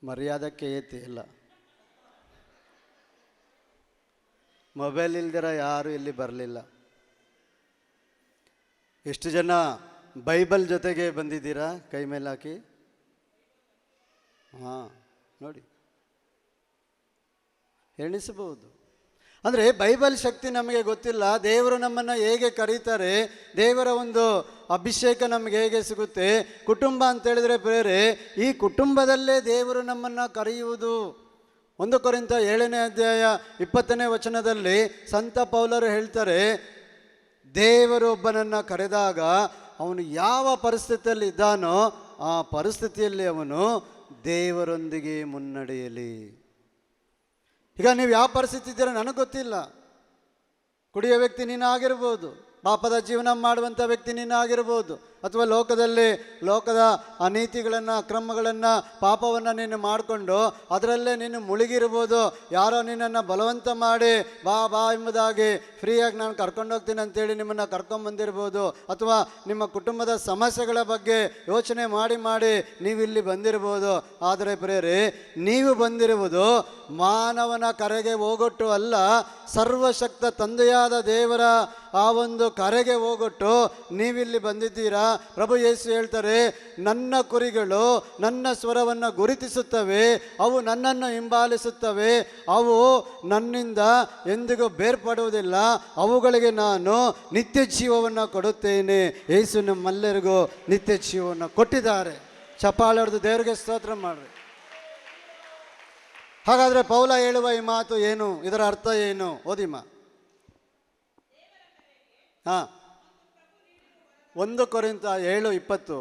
ಮರ್ಯಾದಕ್ಕೆ ಏತಿ ಇಲ್ಲ. ಮೊಬೈಲ್ ಇಲ್ದಿರ ಯಾರು ಇಲ್ಲಿ ಬರಲಿಲ್ಲ. ಎಷ್ಟು ಜನ ಬೈಬಲ್ ಜೊತೆಗೆ ಬಂದಿದ್ದೀರಾ? ಕೈ ಮೇಲೆ ಹಾಕಿ. ಹಾಂ, ನೋಡಿ, ಎಣಿಸಬಹುದು. ಅಂದರೆ ಬೈಬಲ್ ಶಕ್ತಿ ನಮಗೆ ಗೊತ್ತಿಲ್ಲ, ದೇವರು ನಮ್ಮನ್ನು ಹೇಗೆ ಕರೀತಾರೆ, ದೇವರ ಒಂದು ಅಭಿಷೇಕ ನಮಗೆ ಹೇಗೆ ಸಿಗುತ್ತೆ. ಕುಟುಂಬ ಅಂತೇಳಿದರೆ ಬೇರೆ, ಈ ಕುಟುಂಬದಲ್ಲೇ ದೇವರು ನಮ್ಮನ್ನು ಕರೆಯುವುದು. 1 ಕೊರಿಂಥ 7ನೇ ಅಧ್ಯಾಯ 20ನೇ ವಚನದಲ್ಲಿ ಸಂತ ಪೌಲರು ಹೇಳ್ತಾರೆ, ದೇವರು ಒಬ್ಬನನ್ನು ಕರೆದಾಗ ಅವನು ಯಾವ ಪರಿಸ್ಥಿತಿಯಲ್ಲಿ ಇದ್ದಾನೋ ಆ ಪರಿಸ್ಥಿತಿಯಲ್ಲಿ ಅವನು ದೇವರೊಂದಿಗೆ ಮುನ್ನಡೆಯಲಿ. ಈಗ ನೀವು ಯಾವ ಪರಿಸ್ಥಿತಿ ಇದ್ದೀರ ನನಗೆ ಗೊತ್ತಿಲ್ಲ. ಕುಡಿಯೋ ವ್ಯಕ್ತಿ ನೀನು ಆಗಿರ್ಬೋದು, ಪಾಪದ ಜೀವನ ಮಾಡುವಂಥ ವ್ಯಕ್ತಿ ನೀನು ಆಗಿರ್ಬೋದು, ಅಥವಾ ಲೋಕದ ಅನೀತಿಗಳನ್ನು, ಅಕ್ರಮಗಳನ್ನು, ಪಾಪವನ್ನು ನೀನು ಮಾಡಿಕೊಂಡು ಅದರಲ್ಲೇ ನೀನು ಮುಳುಗಿರ್ಬೋದು. ಯಾರೋ ನಿನ್ನನ್ನು ಬಲವಂತ ಮಾಡಿ ಬಾ ಬಾ ಎಂಬುದಾಗಿ ಫ್ರೀಯಾಗಿ ನಾನು ಕರ್ಕೊಂಡೋಗ್ತೀನಿ ಅಂತೇಳಿ ನಿಮ್ಮನ್ನು ಕರ್ಕೊಂಬಂದಿರ್ಬೋದು. ಅಥವಾ ನಿಮ್ಮ ಕುಟುಂಬದ ಸಮಸ್ಯೆಗಳ ಬಗ್ಗೆ ಯೋಚನೆ ಮಾಡಿ ನೀವಿಲ್ಲಿ ಬಂದಿರ್ಬೋದು. ಆದರೆ ಪ್ರಿಯರೇ, ನೀವು ಬಂದಿರುವುದು ಮಾನವನ ಕರೆಗೆ ಹೋಗೊಟ್ಟು ಅಲ್ಲ, ಸರ್ವಶಕ್ತ ತಂದೆಯಾದ ದೇವರ ಆ ಒಂದು ಕರೆಗೆ ಹೋಗೊಟ್ಟು ನೀವಿಲ್ಲಿ ಬಂದಿದ್ದೀರಾ. ಪ್ರಭು ಯೇಸು ಹೇಳ್ತಾರೆ, ನನ್ನ ಕುರಿಗಳು ನನ್ನ ಸ್ವರವನ್ನು ಗುರುತಿಸುತ್ತವೆ, ಅವು ನನ್ನನ್ನು ಹಿಂಬಾಲಿಸುತ್ತವೆ, ಅವು ನನ್ನಿಂದ ಎಂದಿಗೂ ಬೇರ್ಪಡುವುದಿಲ್ಲ, ಅವುಗಳಿಗೆ ನಾನು ನಿತ್ಯ ಜೀವವನ್ನು ಕೊಡುತ್ತೇನೆ. ಯೇಸು ನಮ್ಮೆಲ್ಲರಿಗೂ ನಿತ್ಯ ಜೀವವನ್ನು ಕೊಟ್ಟಿದ್ದಾರೆ. ಚಪ್ಪಾಳೆ ಹೊಡೆದು ದೇವರಿಗೆ ಸ್ತೋತ್ರ ಮಾಡ್ರಿ. ಹಾಗಾದರೆ ಪೌಲ ಹೇಳುವ ಈ ಮಾತು ಏನು, ಇದರ ಅರ್ಥ ಏನು? ಓದಿಮ್ಮ. 1 ಕೊರಿಂಥ 7:20.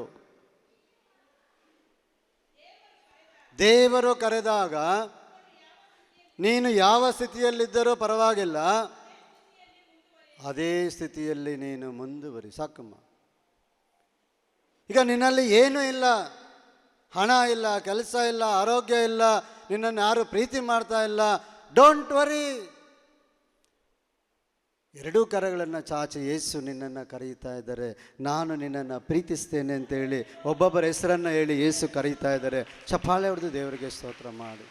ದೇವರು ಕರೆದಾಗ ನೀನು ಯಾವ ಸ್ಥಿತಿಯಲ್ಲಿದ್ದರೂ ಪರವಾಗಿಲ್ಲ, ಅದೇ ಸ್ಥಿತಿಯಲ್ಲಿ ನೀನು ಮುಂದುವರಿ. ಸಾಕಮ್ಮ. ಈಗ ನಿನ್ನಲ್ಲಿ ಏನೂ ಇಲ್ಲ, ಹಣ ಇಲ್ಲ, ಕೆಲಸ ಇಲ್ಲ, ಆರೋಗ್ಯ ಇಲ್ಲ, ನಿನ್ನನ್ನು ಯಾರು ಪ್ರೀತಿ ಮಾಡ್ತಾ ಇಲ್ಲ, ಡೋಂಟ್ ವರಿ. 2 ಕರಗಳನ್ನು ಚಾಚಿ ಯೇಸು ನಿನ್ನನ್ನು ಕರೀತಾ ಇದ್ದಾರೆ. ನಾನು ನಿನ್ನನ್ನು ಪ್ರೀತಿಸ್ತೇನೆ ಅಂತೇಳಿ ಒಬ್ಬೊಬ್ಬರ ಹೆಸರನ್ನು ಹೇಳಿ ಯೇಸು ಕರೀತಾ ಇದ್ದಾರೆ. ಚಪ್ಪಾಳೆ ಹೊಡೆದು ದೇವರಿಗೆ ಸ್ತೋತ್ರ ಮಾಡಿ.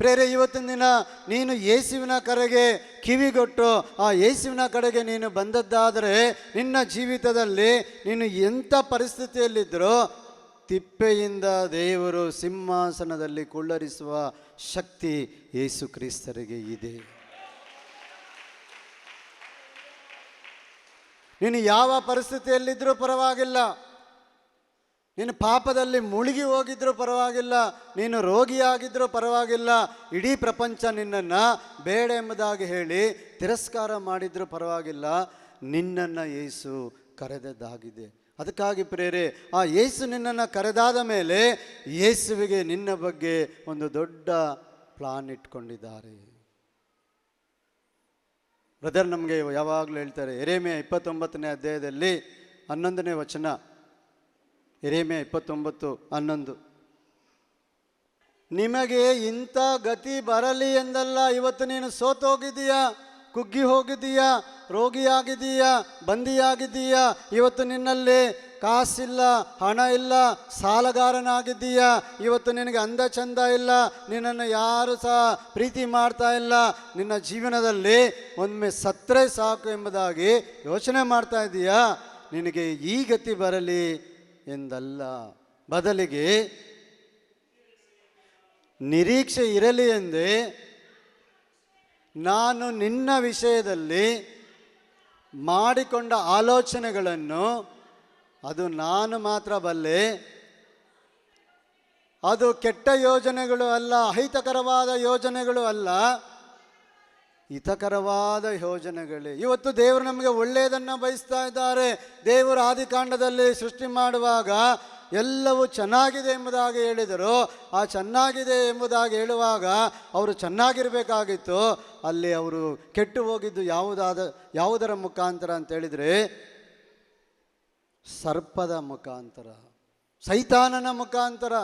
ಪ್ರೇರೆ, ಇವತ್ತಿನ ದಿನ ನೀನು ಯೇಸುವಿನ ಕರೆಗೆ ಕಿವಿಗೊಟ್ಟು ಆ ಯೇಸುವಿನ ಕಡೆಗೆ ನೀನು ಬಂದದ್ದಾದರೆ ನಿನ್ನ ಜೀವಿತದಲ್ಲಿ ನೀನು ಎಂಥ ಪರಿಸ್ಥಿತಿಯಲ್ಲಿದ್ದರೂ ತಿಪ್ಪೆಯಿಂದ ದೇವರು ಸಿಂಹಾಸನದಲ್ಲಿ ಕುಳ್ಳರಿಸುವ ಶಕ್ತಿ ಯೇಸು ಕ್ರಿಸ್ತರಿಗೆ ಇದೆ. ನೀನು ಯಾವ ಪರಿಸ್ಥಿತಿಯಲ್ಲಿದ್ದರೂ ಪರವಾಗಿಲ್ಲ, ನೀನು ಪಾಪದಲ್ಲಿ ಮುಳುಗಿ ಹೋಗಿದ್ರೂ ಪರವಾಗಿಲ್ಲ, ನೀನು ರೋಗಿಯಾಗಿದ್ರೂ ಪರವಾಗಿಲ್ಲ, ಇಡೀ ಪ್ರಪಂಚ ನಿನ್ನನ್ನು ಬೇಡ ಎಂಬುದಾಗಿ ಹೇಳಿ ತಿರಸ್ಕಾರ ಮಾಡಿದ್ರೂ ಪರವಾಗಿಲ್ಲ, ನಿನ್ನನ್ನು ಯೇಸು ಕರೆದದ್ದಾಗಿದೆ. ಅದಕ್ಕಾಗಿ ಪ್ರೇರೆ, ಆ ಯೇಸು ನಿನ್ನನ್ನು ಕರೆದಾದ ಮೇಲೆ ಯೇಸುವಿಗೆ ನಿನ್ನ ಬಗ್ಗೆ ಒಂದು ದೊಡ್ಡ ಪ್ಲಾನ್ ಇಟ್ಕೊಂಡಿದ್ದಾರೆ. ಬ್ರದರ್ ನಮಗೆ ಯಾವಾಗಲೂ ಹೇಳ್ತಾರೆ, ಯೆರೆಮೀಯ 29ನೇ ಅಧ್ಯಾಯದಲ್ಲಿ 11ನೇ ವಚನ, ಯೆರೆಮೀಯ 29:11, ನಿಮಗೆ ಇಂಥ ಗತಿ ಬರಲಿ ಎಂದಲ್ಲ, ಇವತ್ತು ನೀನು ಸೋತೋಗಿದ್ದೀಯಾ, ಕುಗ್ಗಿ ಹೋಗಿದ್ದೀಯಾ, ರೋಗಿಯಾಗಿದ್ದೀಯಾ, ಬಂದಿಯಾಗಿದ್ದೀಯಾ, ಇವತ್ತು ನಿನ್ನಲ್ಲಿ ಕಾಸಿಲ್ಲ, ಹಣ ಇಲ್ಲ, ಸಾಲಗಾರನಾಗಿದ್ದೀಯಾ, ಇವತ್ತು ನಿನಗೆ ಅಂದ ಚಂದ ಇಲ್ಲ, ನಿನ್ನನ್ನು ಯಾರು ಸಹ ಪ್ರೀತಿ ಮಾಡ್ತಾ ಇಲ್ಲ, ನಿನ್ನ ಜೀವನದಲ್ಲಿ ಒಮ್ಮೆ ಸತ್ತರೆ ಸಾಕು ಎಂಬುದಾಗಿ ಯೋಚನೆ ಮಾಡ್ತಾ ಇದ್ದೀಯಾ, ನಿನಗೆ ಈ ಗತಿ ಬರಲಿ ಎಂದಲ್ಲ, ಬದಲಿಗೆ ನಿರೀಕ್ಷೆ ಇರಲಿ ಎಂದೇ ನಾನು ನಿನ್ನ ವಿಷಯದಲ್ಲಿ ಮಾಡಿಕೊಂಡ ಆಲೋಚನೆಗಳನ್ನು ಅದು ನಾನು ಮಾತ್ರ ಬಲ್ಲೆ, ಅದು ಕೆಟ್ಟ ಯೋಜನೆಗಳು ಅಲ್ಲ, ಅಹಿತಕರವಾದ ಯೋಜನೆಗಳು ಅಲ್ಲ, ಹಿತಕರವಾದ ಯೋಜನೆಗಳೇ. ಇವತ್ತು ದೇವರು ನಮಗೆ ಒಳ್ಳೆಯದನ್ನು ಬಯಸ್ತಾ ಇದ್ದಾರೆ. ದೇವರು ಆದಿಕಾಂಡದಲ್ಲಿ ಸೃಷ್ಟಿ ಮಾಡುವಾಗ ಎಲ್ಲವೂ ಚೆನ್ನಾಗಿದೆ ಎಂಬುದಾಗಿ ಹೇಳಿದರು. ಆ ಚೆನ್ನಾಗಿದೆ ಎಂಬುದಾಗಿ ಹೇಳುವಾಗ ಅವರು ಚೆನ್ನಾಗಿರಬೇಕಾಗಿತ್ತು. ಅಲ್ಲಿ ಅವರು ಕೆಟ್ಟು ಹೋಗಿದ್ದು ಯಾವುದರ ಮುಖಾಂತರ ಅಂತ ಹೇಳಿದರೆ, ಸರ್ಪದ ಮುಖಾಂತರ, ಸೈತಾನನ ಮುಖಾಂತರ.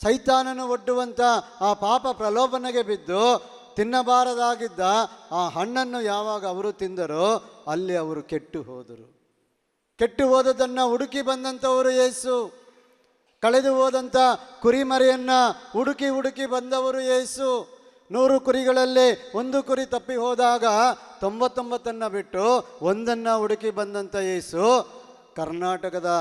ಸೈತಾನನು ಒಡ್ಡುವಂಥ ಆ ಪಾಪ ಪ್ರಲೋಭನೆಗೆ ಬಿದ್ದು ತಿನ್ನಬಾರದಾಗಿದ್ದ ಆ ಹಣ್ಣನ್ನು ಯಾವಾಗ ಅವರು ತಿಂದರೋ ಅಲ್ಲಿ ಅವರು ಕೆಟ್ಟು ಹೋದರು. ಕೆಟ್ಟು ಹೋದದನ್ನು ಹುಡುಕಿ ಬಂದಂಥವರು ಯೇಸು. ಕಳೆದು ಹೋದಂಥ ಕುರಿಮರಿಯನ್ನು ಹುಡುಕಿ ಹುಡುಕಿ ಬಂದವರು ಯೇಸು. 100 ಕುರಿಗಳಲ್ಲಿ 1 ಕುರಿ ತಪ್ಪಿ ಹೋದಾಗ 99 ಬಿಟ್ಟು 1 ಹುಡುಕಿ ಬಂದಂಥ ಯೇಸು ಕರ್ನಾಟಕದ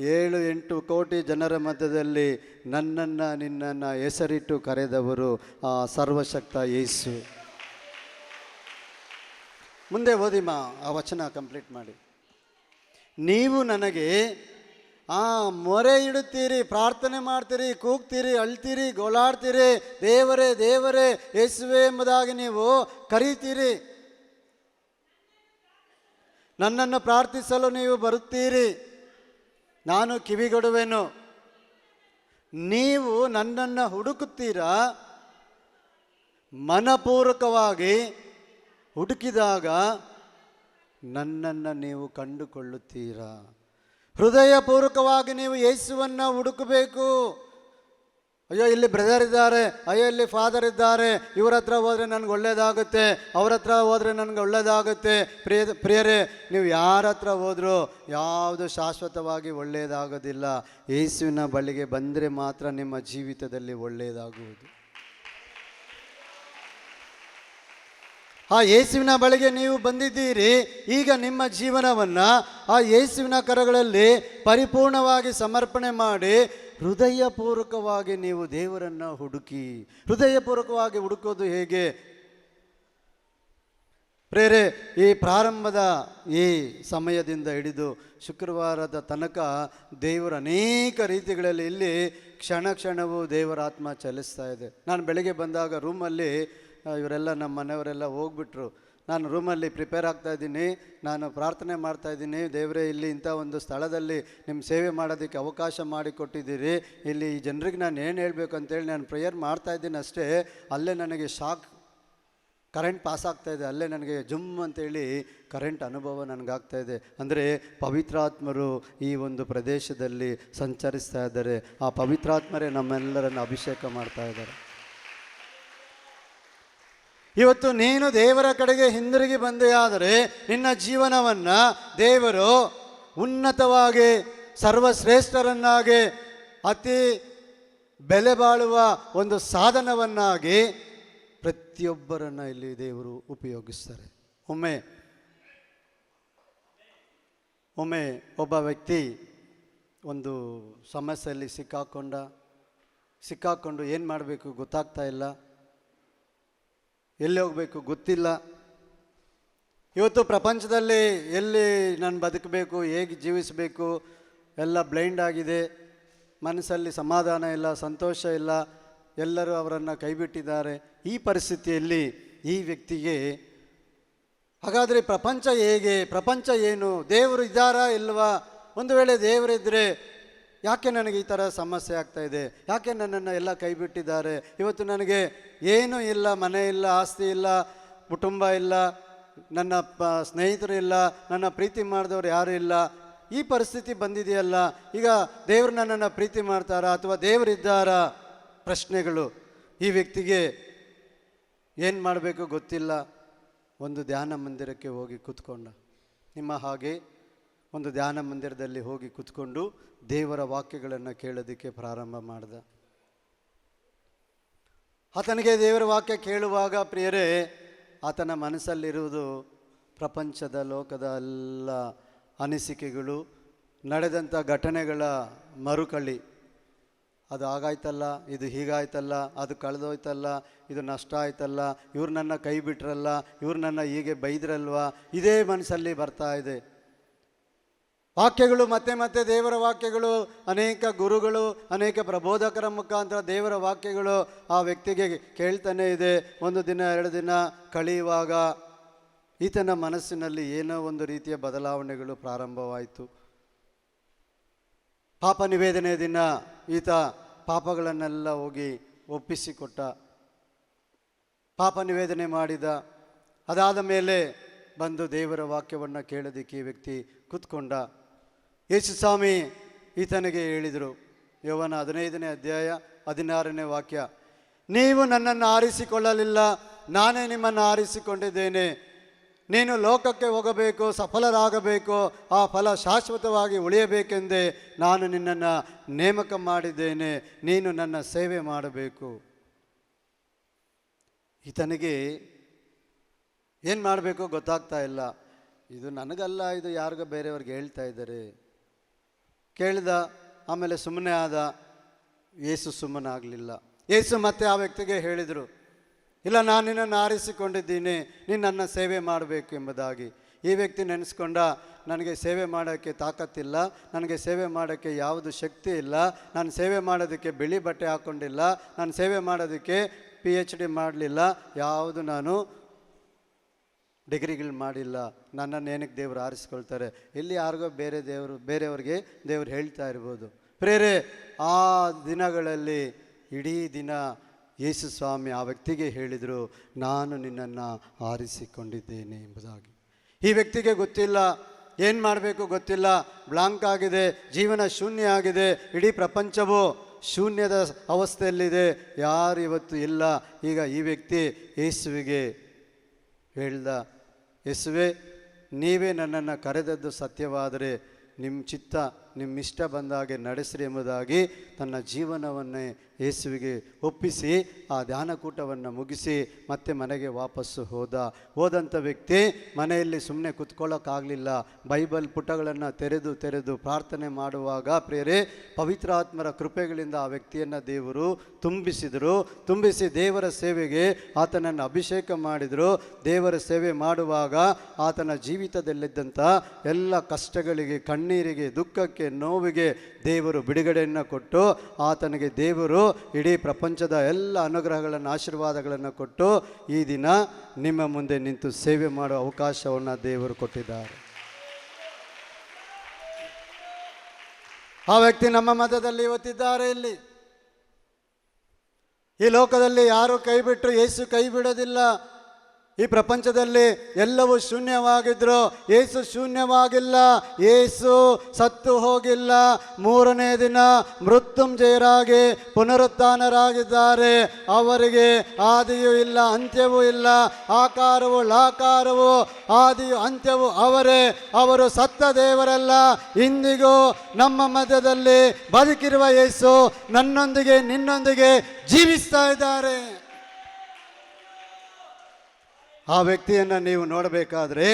7-8 ಕೋಟಿ ಜನರ ಮಧ್ಯದಲ್ಲಿ ನನ್ನನ್ನು ನಿನ್ನನ್ನು ಹೆಸರಿಟ್ಟು ಕರೆದವರು ಆ ಸರ್ವಶಕ್ತ ಯೇಸು. ಮುಂದೆ ಓದಿಮ್ಮ, ಆ ವಚನ ಕಂಪ್ಲೀಟ್ ಮಾಡಿ. ನೀವು ನನಗೆ ಮೊರೆ ಇಡುತ್ತೀರಿ, ಪ್ರಾರ್ಥನೆ ಮಾಡ್ತೀರಿ, ಕೂಗ್ತೀರಿ, ಅಳ್ತೀರಿ, ಗೋಳಾಡ್ತೀರಿ, ದೇವರೇ ದೇವರೇ ಯೇಸುವೆ ಎಂಬುದಾಗಿ ನೀವು ಕರೀತೀರಿ. ನನ್ನನ್ನು ಪ್ರಾರ್ಥಿಸಲು ನೀವು ಬರುತ್ತೀರಿ, ನಾನು ಕಿವಿಗೊಡುವೆನು. ನೀವು ನನ್ನನ್ನು ಹುಡುಕುತ್ತೀರಾ, ಮನಪೂರ್ವಕವಾಗಿ ಹುಡುಕಿದಾಗ ನನ್ನನ್ನು ನೀವು ಕಂಡುಕೊಳ್ಳುತ್ತೀರಾ. ಹೃದಯಪೂರ್ವಕವಾಗಿ ನೀವು ಯೇಸುವನ್ನು ಹುಡುಕಬೇಕು. ಅಯ್ಯೋ ಇಲ್ಲಿ ಬ್ರದರ್ ಇದ್ದಾರೆ, ಅಯ್ಯೋ ಇಲ್ಲಿ ಫಾದರ್ ಇದ್ದಾರೆ, ಇವ್ರ ಹತ್ರ ಹೋದರೆ ನನಗೆ ಒಳ್ಳೇದಾಗುತ್ತೆ, ಅವ್ರ ಹತ್ರ ಹೋದರೆ ನನಗೆ ಒಳ್ಳೇದಾಗುತ್ತೆ. ಪ್ರಿಯರೇ, ನೀವು ಯಾರ ಹತ್ರ ಹೋದರೂ ಯಾವುದು ಶಾಶ್ವತವಾಗಿ ಒಳ್ಳೆಯದಾಗೋದಿಲ್ಲ. ಯೇಸುವಿನ ಬಳಿಗೆ ಬಂದರೆ ಮಾತ್ರ ನಿಮ್ಮ ಜೀವಿತದಲ್ಲಿ ಒಳ್ಳೆಯದಾಗುವುದು. ಆ ಯೇಸುವಿನ ಬಳಿಗೆ ನೀವು ಬಂದಿದ್ದೀರಿ. ಈಗ ನಿಮ್ಮ ಜೀವನವನ್ನು ಆ ಯೇಸುವಿನ ಕರಗಳಲ್ಲಿ ಪರಿಪೂರ್ಣವಾಗಿ ಸಮರ್ಪಣೆ ಮಾಡಿ ಹೃದಯಪೂರ್ವಕವಾಗಿ ನೀವು ದೇವರನ್ನು ಹುಡುಕಿ. ಹೃದಯಪೂರ್ವಕವಾಗಿ ಹುಡುಕೋದು ಹೇಗೆ? ಪ್ರೇರೆ, ಈ ಪ್ರಾರಂಭದ ಈ ಸಮಯದಿಂದ ಹಿಡಿದು ಶುಕ್ರವಾರದ ತನಕ ದೇವರ ಅನೇಕ ರೀತಿಗಳಲ್ಲಿ ಇಲ್ಲಿ ಕ್ಷಣ ಕ್ಷಣವೂ ದೇವರ ಆತ್ಮ ಚಲಿಸ್ತಾ ಇದೆ. ನಾನು ಬೆಳಗ್ಗೆ ಬಂದಾಗ ರೂಮಲ್ಲಿ ಇವರೆಲ್ಲ ನಮ್ಮ ಮನೆಯವರೆಲ್ಲ ಹೋಗ್ಬಿಟ್ರು. ನಾನು ರೂಮಲ್ಲಿ ಪ್ರಿಪೇರ್ ಆಗ್ತಾಯಿದ್ದೀನಿ, ನಾನು ಪ್ರಾರ್ಥನೆ ಮಾಡ್ತಾಯಿದ್ದೀನಿ. ದೇವರೇ, ಇಲ್ಲಿ ಇಂಥ ಒಂದು ಸ್ಥಳದಲ್ಲಿ ನಿಮ್ಮ ಸೇವೆ ಮಾಡೋದಕ್ಕೆ ಅವಕಾಶ ಮಾಡಿಕೊಟ್ಟಿದ್ದೀರಿ. ಇಲ್ಲಿ ಈ ಜನರಿಗೆ ನಾನು ಏನು ಹೇಳಬೇಕು ಅಂತೇಳಿ ನಾನು ಪ್ರೇಯರ್ ಮಾಡ್ತಾಯಿದ್ದೀನಿ ಅಷ್ಟೇ. ಅಲ್ಲೇ ನನಗೆ ಶಾಕ್, ಕರೆಂಟ್ ಪಾಸ್ ಆಗ್ತಾಯಿದೆ. ಅಲ್ಲೇ ನನಗೆ ಜುಮ್ ಅಂತೇಳಿ ಕರೆಂಟ್ ಅನುಭವ ನನಗಾಗ್ತಾಯಿದೆ. ಅಂದರೆ ಪವಿತ್ರಾತ್ಮರು ಈ ಒಂದು ಪ್ರದೇಶದಲ್ಲಿ ಸಂಚರಿಸ್ತಾ ಇದ್ದಾರೆ. ಆ ಪವಿತ್ರಾತ್ಮರೇ ನಮ್ಮೆಲ್ಲರನ್ನು ಅಭಿಷೇಕ ಮಾಡ್ತಾ ಇದ್ದಾರೆ. ಇವತ್ತು ನೀನು ದೇವರ ಕಡೆಗೆ ಹಿಂದಿರುಗಿ ಬಂದೆಯಾದರೆ ನಿನ್ನ ಜೀವನವನ್ನು ದೇವರು ಉನ್ನತವಾಗಿ, ಸರ್ವಶ್ರೇಷ್ಠರನ್ನಾಗಿ, ಅತಿ ಬೆಲೆ ಬಾಳುವ ಒಂದು ಸಾಧನವನ್ನಾಗಿ ಪ್ರತಿಯೊಬ್ಬರನ್ನು ಇಲ್ಲಿ ದೇವರು ಉಪಯೋಗಿಸ್ತಾರೆ. ಒಮ್ಮೆ ಒಬ್ಬ ವ್ಯಕ್ತಿ ಒಂದು ಸಮಸ್ಯೆಯಲ್ಲಿ ಸಿಕ್ಕಾಕೊಂಡು ಏನು ಮಾಡಬೇಕು ಗೊತ್ತಾಗ್ತಾ ಇಲ್ಲ, ಎಲ್ಲಿ ಹೋಗಬೇಕು ಗೊತ್ತಿಲ್ಲ. ಇವತ್ತು ಪ್ರಪಂಚದಲ್ಲಿ ಎಲ್ಲಿ ನಾನು ಬದುಕಬೇಕು, ಹೇಗೆ ಜೀವಿಸಬೇಕು ಎಲ್ಲ ಬ್ಲೈಂಡ್ ಆಗಿದೆ. ಮನಸ್ಸಲ್ಲಿ ಸಮಾಧಾನ ಇಲ್ಲ, ಸಂತೋಷ ಇಲ್ಲ, ಎಲ್ಲರೂ ಅವರನ್ನು ಕೈಬಿಟ್ಟಿದ್ದಾರೆ. ಈ ಪರಿಸ್ಥಿತಿಯಲ್ಲಿ ಈ ವ್ಯಕ್ತಿಗೆ ಹಾಗಾದರೆ ಪ್ರಪಂಚ ಹೇಗೆ, ಪ್ರಪಂಚ ಏನು, ದೇವರು ಇದ್ದಾರಾ ಇಲ್ವಾ, ಒಂದು ವೇಳೆ ದೇವರಿದ್ದರೆ ಯಾಕೆ ನನಗೆ ಈ ಥರ ಸಮಸ್ಯೆ ಆಗ್ತಾಯಿದೆ, ಯಾಕೆ ನನ್ನನ್ನು ಎಲ್ಲ ಕೈಬಿಟ್ಟಿದ್ದಾರೆ, ಇವತ್ತು ನನಗೆ ಏನೂ ಇಲ್ಲ, ಮನೆ ಇಲ್ಲ, ಆಸ್ತಿ ಇಲ್ಲ, ಕುಟುಂಬ ಇಲ್ಲ, ನನ್ನ ಸ್ನೇಹಿತರು ಇಲ್ಲ, ನನ್ನ ಪ್ರೀತಿ ಮಾಡಿದವರು ಯಾರೂ ಇಲ್ಲ, ಈ ಪರಿಸ್ಥಿತಿ ಬಂದಿದೆಯಲ್ಲ, ಈಗ ದೇವರು ನನ್ನನ್ನು ಪ್ರೀತಿ ಮಾಡ್ತಾರಾ ಅಥವಾ ದೇವರಿದ್ದಾರಾ? ಪ್ರಶ್ನೆಗಳು. ಈ ವ್ಯಕ್ತಿಗೆ ಏನು ಮಾಡಬೇಕು ಗೊತ್ತಿಲ್ಲ. ಒಂದು ಧ್ಯಾನ ಮಂದಿರಕ್ಕೆ ಹೋಗಿ ಕೂತ್ಕೊಂಡ. ನಿಮ್ಮ ಹಾಗೆ ಒಂದು ಧ್ಯಾನ ಮಂದಿರದಲ್ಲಿ ಹೋಗಿ ಕೂತ್ಕೊಂಡು ದೇವರ ವಾಕ್ಯಗಳನ್ನು ಕೇಳೋದಕ್ಕೆ ಪ್ರಾರಂಭ ಮಾಡ್ದ. ಆತನಿಗೆ ದೇವರ ವಾಕ್ಯ ಕೇಳುವಾಗ ಪ್ರಿಯರೇ, ಆತನ ಮನಸ್ಸಲ್ಲಿರುವುದು ಪ್ರಪಂಚದ ಲೋಕದ ಎಲ್ಲ ಅನಿಸಿಕೆಗಳು, ನಡೆದಂಥ ಘಟನೆಗಳ ಮರುಕಳಿ. ಅದು ಹಾಗಾಯ್ತಲ್ಲ, ಇದು ಹೀಗಾಯ್ತಲ್ಲ, ಅದು ಕಳೆದೋಯ್ತಲ್ಲ, ಇದು ನಷ್ಟ ಆಯ್ತಲ್ಲ, ಇವ್ರು ನನ್ನ ಕೈ ಬಿಟ್ರಲ್ಲ, ಇವ್ರು ನನ್ನ ಹೀಗೆ ಬೈದ್ರಲ್ವ, ಇದೇ ಮನಸ್ಸಲ್ಲಿ ಬರ್ತಾ ಇದೆ. ವಾಕ್ಯಗಳು ಮತ್ತೆ ಮತ್ತೆ ದೇವರ ವಾಕ್ಯಗಳು, ಅನೇಕ ಗುರುಗಳು, ಅನೇಕ ಪ್ರಬೋಧಕರ ಮುಖಾಂತರ ದೇವರ ವಾಕ್ಯಗಳು ಆ ವ್ಯಕ್ತಿಗೆ ಕೇಳ್ತಾನೆ ಇದೆ. ಒಂದು ದಿನ 2 ದಿನ ಕಳೆಯುವಾಗ ಈತನ ಮನಸ್ಸಿನಲ್ಲಿ ಏನೋ ಒಂದು ರೀತಿಯ ಬದಲಾವಣೆಗಳು ಪ್ರಾರಂಭವಾಯಿತು. ಪಾಪ ನಿವೇದನೆ ದಿನ ಈತ ಪಾಪಗಳನ್ನೆಲ್ಲ ಹೋಗಿ ಒಪ್ಪಿಸಿಕೊಟ್ಟ, ಪಾಪ ನಿವೇದನೆ ಮಾಡಿದ. ಅದಾದ ಮೇಲೆ ಬಂದು ದೇವರ ವಾಕ್ಯವನ್ನು ಕೇಳೋದಕ್ಕೆ ಈ ವ್ಯಕ್ತಿ ಕೂತ್ಕೊಂಡ. ಯೇಸು ಸ್ವಾಮಿ ಈತನಿಗೆ ಹೇಳಿದರು, ಯೋಹಾನ 15ನೇ ಅಧ್ಯಾಯ 16ನೇ ವಾಕ್ಯ, ನೀವು ನನ್ನನ್ನು ಆರಿಸಿಕೊಳ್ಳಲಿಲ್ಲ, ನಾನೇ ನಿಮ್ಮನ್ನು ಆರಿಸಿಕೊಂಡಿದ್ದೇನೆ. ನೀನು ಲೋಕಕ್ಕೆ ಹೋಗಬೇಕು, ಸಫಲರಾಗಬೇಕು, ಆ ಫಲ ಶಾಶ್ವತವಾಗಿ ಉಳಿಯಬೇಕೆಂದೇ ನಾನು ನಿನ್ನನ್ನು ನೇಮಕ ಮಾಡಿದ್ದೇನೆ. ನೀನು ನನ್ನ ಸೇವೆ ಮಾಡಬೇಕು. ಈತನಿಗೆ ಏನು ಮಾಡಬೇಕು ಗೊತ್ತಾಗ್ತಾ ಇಲ್ಲ. ಇದು ನನಗಲ್ಲ, ಇದು ಯಾರಿಗೋ ಬೇರೆಯವ್ರಿಗೆ ಹೇಳ್ತಾ ಇದ್ದಾರೆ. ಕೇಳಿದ, ಆಮೇಲೆ ಸುಮ್ಮನೆ ಆದ. ಯೇಸು ಸುಮ್ಮನಾಗಲಿಲ್ಲ. ಯೇಸು ಮತ್ತೆ ಆ ವ್ಯಕ್ತಿಗೆ ಹೇಳಿದರು, ಇಲ್ಲ, ನಾನು ನಿನ್ನನ್ನು ಆರಿಸಿಕೊಂಡಿದ್ದೀನಿ, ನೀನು ನನ್ನ ಸೇವೆ ಮಾಡಬೇಕು ಎಂಬುದಾಗಿ. ಈ ವ್ಯಕ್ತಿ ನೆನೆಸ್ಕೊಂಡ, ನನಗೆ ಸೇವೆ ಮಾಡೋಕ್ಕೆ ತಾಕತ್ತಿಲ್ಲ, ನನಗೆ ಸೇವೆ ಮಾಡೋಕ್ಕೆ ಯಾವುದು ಶಕ್ತಿ ಇಲ್ಲ, ನಾನು ಸೇವೆ ಮಾಡೋದಕ್ಕೆ ಬಿಳಿ ಬಟ್ಟೆ ಹಾಕ್ಕೊಂಡಿಲ್ಲ, ನಾನು ಸೇವೆ ಮಾಡೋದಕ್ಕೆ PhD ಮಾಡಲಿಲ್ಲ, ಯಾವುದು ನಾನು ಡಿಗ್ರಿಗಳು ಮಾಡಿಲ್ಲ, ನನ್ನನ್ನು ಏನಕ್ಕೆ ದೇವರು ಆರಿಸ್ಕೊಳ್ತಾರೆ. ಇಲ್ಲಿ ಯಾರಿಗೋ ಬೇರೆಯವ್ರಿಗೆ ದೇವರು ಹೇಳ್ತಾ ಇರ್ಬೋದು. ಪ್ರೇರೆ, ಆ ದಿನಗಳಲ್ಲಿ ಇಡೀ ದಿನ ಯೇಸು ಸ್ವಾಮಿ ಆ ವ್ಯಕ್ತಿಗೆ ಹೇಳಿದರು, ನಾನು ನಿನ್ನನ್ನು ಆರಿಸಿಕೊಂಡಿದ್ದೇನೆ ಎಂಬುದಾಗಿ. ಈ ವ್ಯಕ್ತಿಗೆ ಗೊತ್ತಿಲ್ಲ, ಏನು ಮಾಡಬೇಕು ಗೊತ್ತಿಲ್ಲ, ಬ್ಲಾಂಕ್ ಆಗಿದೆ, ಜೀವನ ಶೂನ್ಯ ಆಗಿದೆ, ಇಡೀ ಪ್ರಪಂಚವು ಶೂನ್ಯದ ಅವಸ್ಥೆಯಲ್ಲಿದೆ, ಯಾರು ಇವತ್ತು ಇಲ್ಲ. ಈಗ ಈ ವ್ಯಕ್ತಿ ಯೇಸುವಿಗೆ ಹೇಳ್ದ, ಯೇಸುವೆ, ನೀವೇ ನನ್ನನ್ನು ಕರೆದದ್ದು ಸತ್ಯವಾದರೆ ನಿಮ್ಮ ಚಿತ್ತ, ನಿಮ್ಮ ಇಷ್ಟ ಬಂದಾಗೆ ನಡೆಸಿರಿ ಎಂಬುದಾಗಿ ತನ್ನ ಜೀವನವನ್ನೇ ಯೇಸುವಿಗೆ ಒಪ್ಪಿಸಿ ಆ ಧ್ಯಾನಕೂಟವನ್ನು ಮುಗಿಸಿ ಮತ್ತೆ ಮನೆಗೆ ವಾಪಸ್ಸು ಹೋದಂಥ ವ್ಯಕ್ತಿ ಮನೆಯಲ್ಲಿ ಸುಮ್ಮನೆ ಕೂತ್ಕೊಳ್ಳೋಕ್ಕಾಗಲಿಲ್ಲ. ಬೈಬಲ್ ಪುಟಗಳನ್ನು ತೆರೆದು ಪ್ರಾರ್ಥನೆ ಮಾಡುವಾಗ ಪ್ರಿಯರೇ, ಪವಿತ್ರಾತ್ಮರ ಕೃಪೆಗಳಿಂದ ಆ ವ್ಯಕ್ತಿಯನ್ನು ದೇವರು ತುಂಬಿಸಿ ದೇವರ ಸೇವೆಗೆ ಆತನನ್ನು ಅಭಿಷೇಕ ಮಾಡಿದರು. ದೇವರ ಸೇವೆ ಮಾಡುವಾಗ ಆತನ ಜೀವಿತದಲ್ಲಿದ್ದಂಥ ಎಲ್ಲ ಕಷ್ಟಗಳಿಗೆ, ಕಣ್ಣೀರಿಗೆ, ದುಃಖಕ್ಕೆ, ನೋವಿಗೆ ದೇವರು ಬಿಡುಗಡೆಯನ್ನು ಕೊಟ್ಟು ಆತನಿಗೆ ದೇವರು ಇಡೀ ಪ್ರಪಂಚದ ಎಲ್ಲ ಅನುಗ್ರಹಗಳನ್ನು, ಆಶೀರ್ವಾದಗಳನ್ನು ಕೊಟ್ಟು ಈ ದಿನ ನಿಮ್ಮ ಮುಂದೆ ನಿಂತು ಸೇವೆ ಮಾಡುವ ಅವಕಾಶವನ್ನು ದೇವರು ಕೊಟ್ಟಿದ್ದಾರೆ. ಆ ವ್ಯಕ್ತಿ ನಮ್ಮ ಮಧ್ಯದಲ್ಲಿ ಇವತ್ತಿದ್ದಾರೆ. ಇಲ್ಲಿ ಈ ಲೋಕದಲ್ಲಿ ಯಾರು ಕೈ ಬಿಟ್ಟರು ಯೇಸು ಕೈ ಬಿಡೋದಿಲ್ಲ. ಈ ಪ್ರಪಂಚದಲ್ಲಿ ಎಲ್ಲವೂ ಶೂನ್ಯವಾಗಿದ್ರು, ಯೇಸು ಶೂನ್ಯವಾಗಿಲ್ಲ. ಯೇಸು ಸತ್ತು ಹೋಗಿಲ್ಲ. 3ನೇ ದಿನ ಮೃತ್ಯುಂಜಯರಾಗಿ ಪುನರುತ್ಥಾನರಾಗಿದ್ದಾರೆ. ಅವರಿಗೆ ಆದಿಯೂ ಇಲ್ಲ, ಅಂತ್ಯವೂ ಇಲ್ಲ. ಆಕಾರವು ಲಾಕಾರವು, ಆದಿಯು ಅಂತ್ಯವು ಅವರೇ. ಅವರು ಸತ್ತ ದೇವರಲ್ಲ, ಇಂದಿಗೂ ನಮ್ಮ ಮಧ್ಯದಲ್ಲಿ ಬದುಕಿರುವ ಯೇಸು ನನ್ನೊಂದಿಗೆ, ನಿನ್ನೊಂದಿಗೆ ಜೀವಿಸ್ತಾ ಇದ್ದಾರೆ. ಆ ವ್ಯಕ್ತಿಯನ್ನು ನೀವು ನೋಡಬೇಕಾದ್ರೆ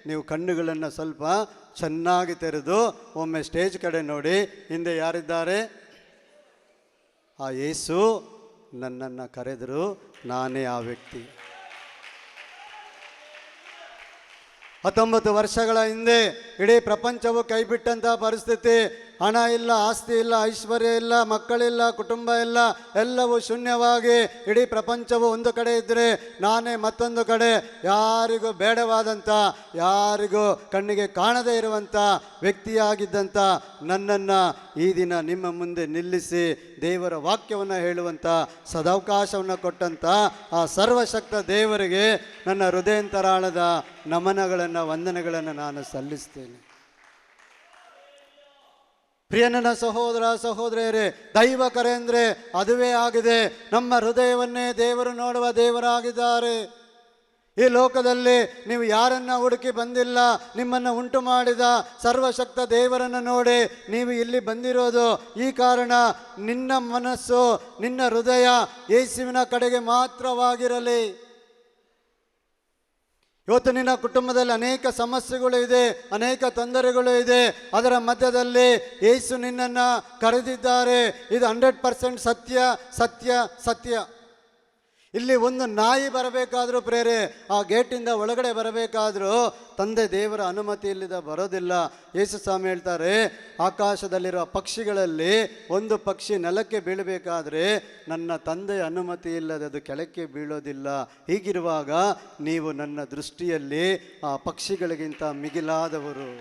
ನೀವು ಕಣ್ಣುಗಳನ್ನು ಸ್ವಲ್ಪ ಚೆನ್ನಾಗಿ ತೆರೆದು ಒಮ್ಮೆ ಸ್ಟೇಜ್ ಕಡೆ ನೋಡಿ. ಹಿಂದೆ ಯಾರಿದ್ದಾರೆ? ಆ ಯೇಸು ನನ್ನನ್ನು ಕರೆದರು, ನಾನೇ ಆ ವ್ಯಕ್ತಿ. 19 ವರ್ಷಗಳ ಹಿಂದೆ ಇಡೀ ಪ್ರಪಂಚವು ಕೈಬಿಟ್ಟಂಥ ಪರಿಸ್ಥಿತಿ. ಹಣ ಇಲ್ಲ, ಆಸ್ತಿ ಇಲ್ಲ, ಐಶ್ವರ್ಯ ಇಲ್ಲ, ಮಕ್ಕಳಿಲ್ಲ, ಕುಟುಂಬ ಇಲ್ಲ, ಎಲ್ಲವೂ ಶೂನ್ಯವಾಗಿ ಇಡೀ ಪ್ರಪಂಚವು ಒಂದು ಕಡೆ ಇದ್ದರೆ ನಾನೇ ಮತ್ತೊಂದು ಕಡೆ. ಯಾರಿಗೂ ಬೇಡವಾದಂಥ, ಯಾರಿಗೂ ಕಣ್ಣಿಗೆ ಕಾಣದೇ ಇರುವಂಥ ವ್ಯಕ್ತಿಯಾಗಿದ್ದಂಥ ನನ್ನನ್ನು ಈ ದಿನ ನಿಮ್ಮ ಮುಂದೆ ನಿಲ್ಲಿಸಿ ದೇವರ ವಾಕ್ಯವನ್ನು ಹೇಳುವಂಥ ಸದಾವಕಾಶವನ್ನು ಕೊಟ್ಟಂಥ ಆ ಸರ್ವಶಕ್ತ ದೇವರಿಗೆ ನನ್ನ ಹೃದಯಾಂತರಾಳದ ನಮನಗಳನ್ನು, ವಂದನೆಗಳನ್ನು ನಾನು ಸಲ್ಲಿಸ್ತೇನೆ. ಪ್ರಿಯನ ಸಹೋದರ ಸಹೋದರಿಯರೇ, ದೈವ ಕರೆ ಅಂದರೆ ಅದುವೇ ಆಗಿದೆ. ನಮ್ಮ ಹೃದಯವನ್ನೇ ದೇವರು ನೋಡುವ ದೇವರಾಗಿದ್ದಾರೆ. ಈ ಲೋಕದಲ್ಲಿ ನೀವು ಯಾರನ್ನ ಹುಡುಕಿ ಬಂದಿಲ್ಲ, ನಿಮ್ಮನ್ನು ಉಂಟು ಮಾಡಿದ ಸರ್ವಶಕ್ತ ದೇವರನ್ನು ನೋಡಿ ನೀವು ಇಲ್ಲಿ ಬಂದಿರೋದು. ಈ ಕಾರಣ ನಿನ್ನ ಮನಸ್ಸು, ನಿನ್ನ ಹೃದಯ ಯೇಸುವಿನ ಕಡೆಗೆ ಮಾತ್ರವಾಗಿರಲಿ. ಇವತ್ತು ನಿನ್ನ ಕುಟುಂಬದಲ್ಲಿ ಅನೇಕ ಸಮಸ್ಯೆಗಳು ಇದೆ, ಅನೇಕ ತೊಂದರೆಗಳು ಇದೆ. ಅದರ ಮಧ್ಯದಲ್ಲಿ ಯೇಸು ನಿನ್ನನ್ನು ಕರೆದಿದ್ದಾರೆ. ಇದು 100% ಸತ್ಯ ಸತ್ಯ ಸತ್ಯ. ಇಲ್ಲಿ ಒಂದು ನಾಯಿ ಬರಬೇಕಾದ್ರೂ ಪ್ರೇರೆ, ಆ ಗೇಟಿಂದ ಒಳಗಡೆ ಬರಬೇಕಾದ್ರೂ ತಂದೆ ದೇವರ ಅನುಮತಿ ಇಲ್ಲದ ಬರೋದಿಲ್ಲ. ಯೇಸು ಸ್ವಾಮಿ ಹೇಳ್ತಾರೆ, ಆಕಾಶದಲ್ಲಿರುವ ಪಕ್ಷಿಗಳಲ್ಲಿ ಒಂದು ಪಕ್ಷಿ ನೆಲಕ್ಕೆ ಬೀಳಬೇಕಾದ್ರೆ ನನ್ನ ತಂದೆಯ ಅನುಮತಿ ಇಲ್ಲದೆ ಅದು ಕೆಳಕ್ಕೆ ಬೀಳೋದಿಲ್ಲ. ಹೀಗಿರುವಾಗ ನೀವು ನನ್ನ ದೃಷ್ಟಿಯಲ್ಲಿ ಆ ಪಕ್ಷಿಗಳಿಗಿಂತ ಮಿಗಿಲಾದವರು.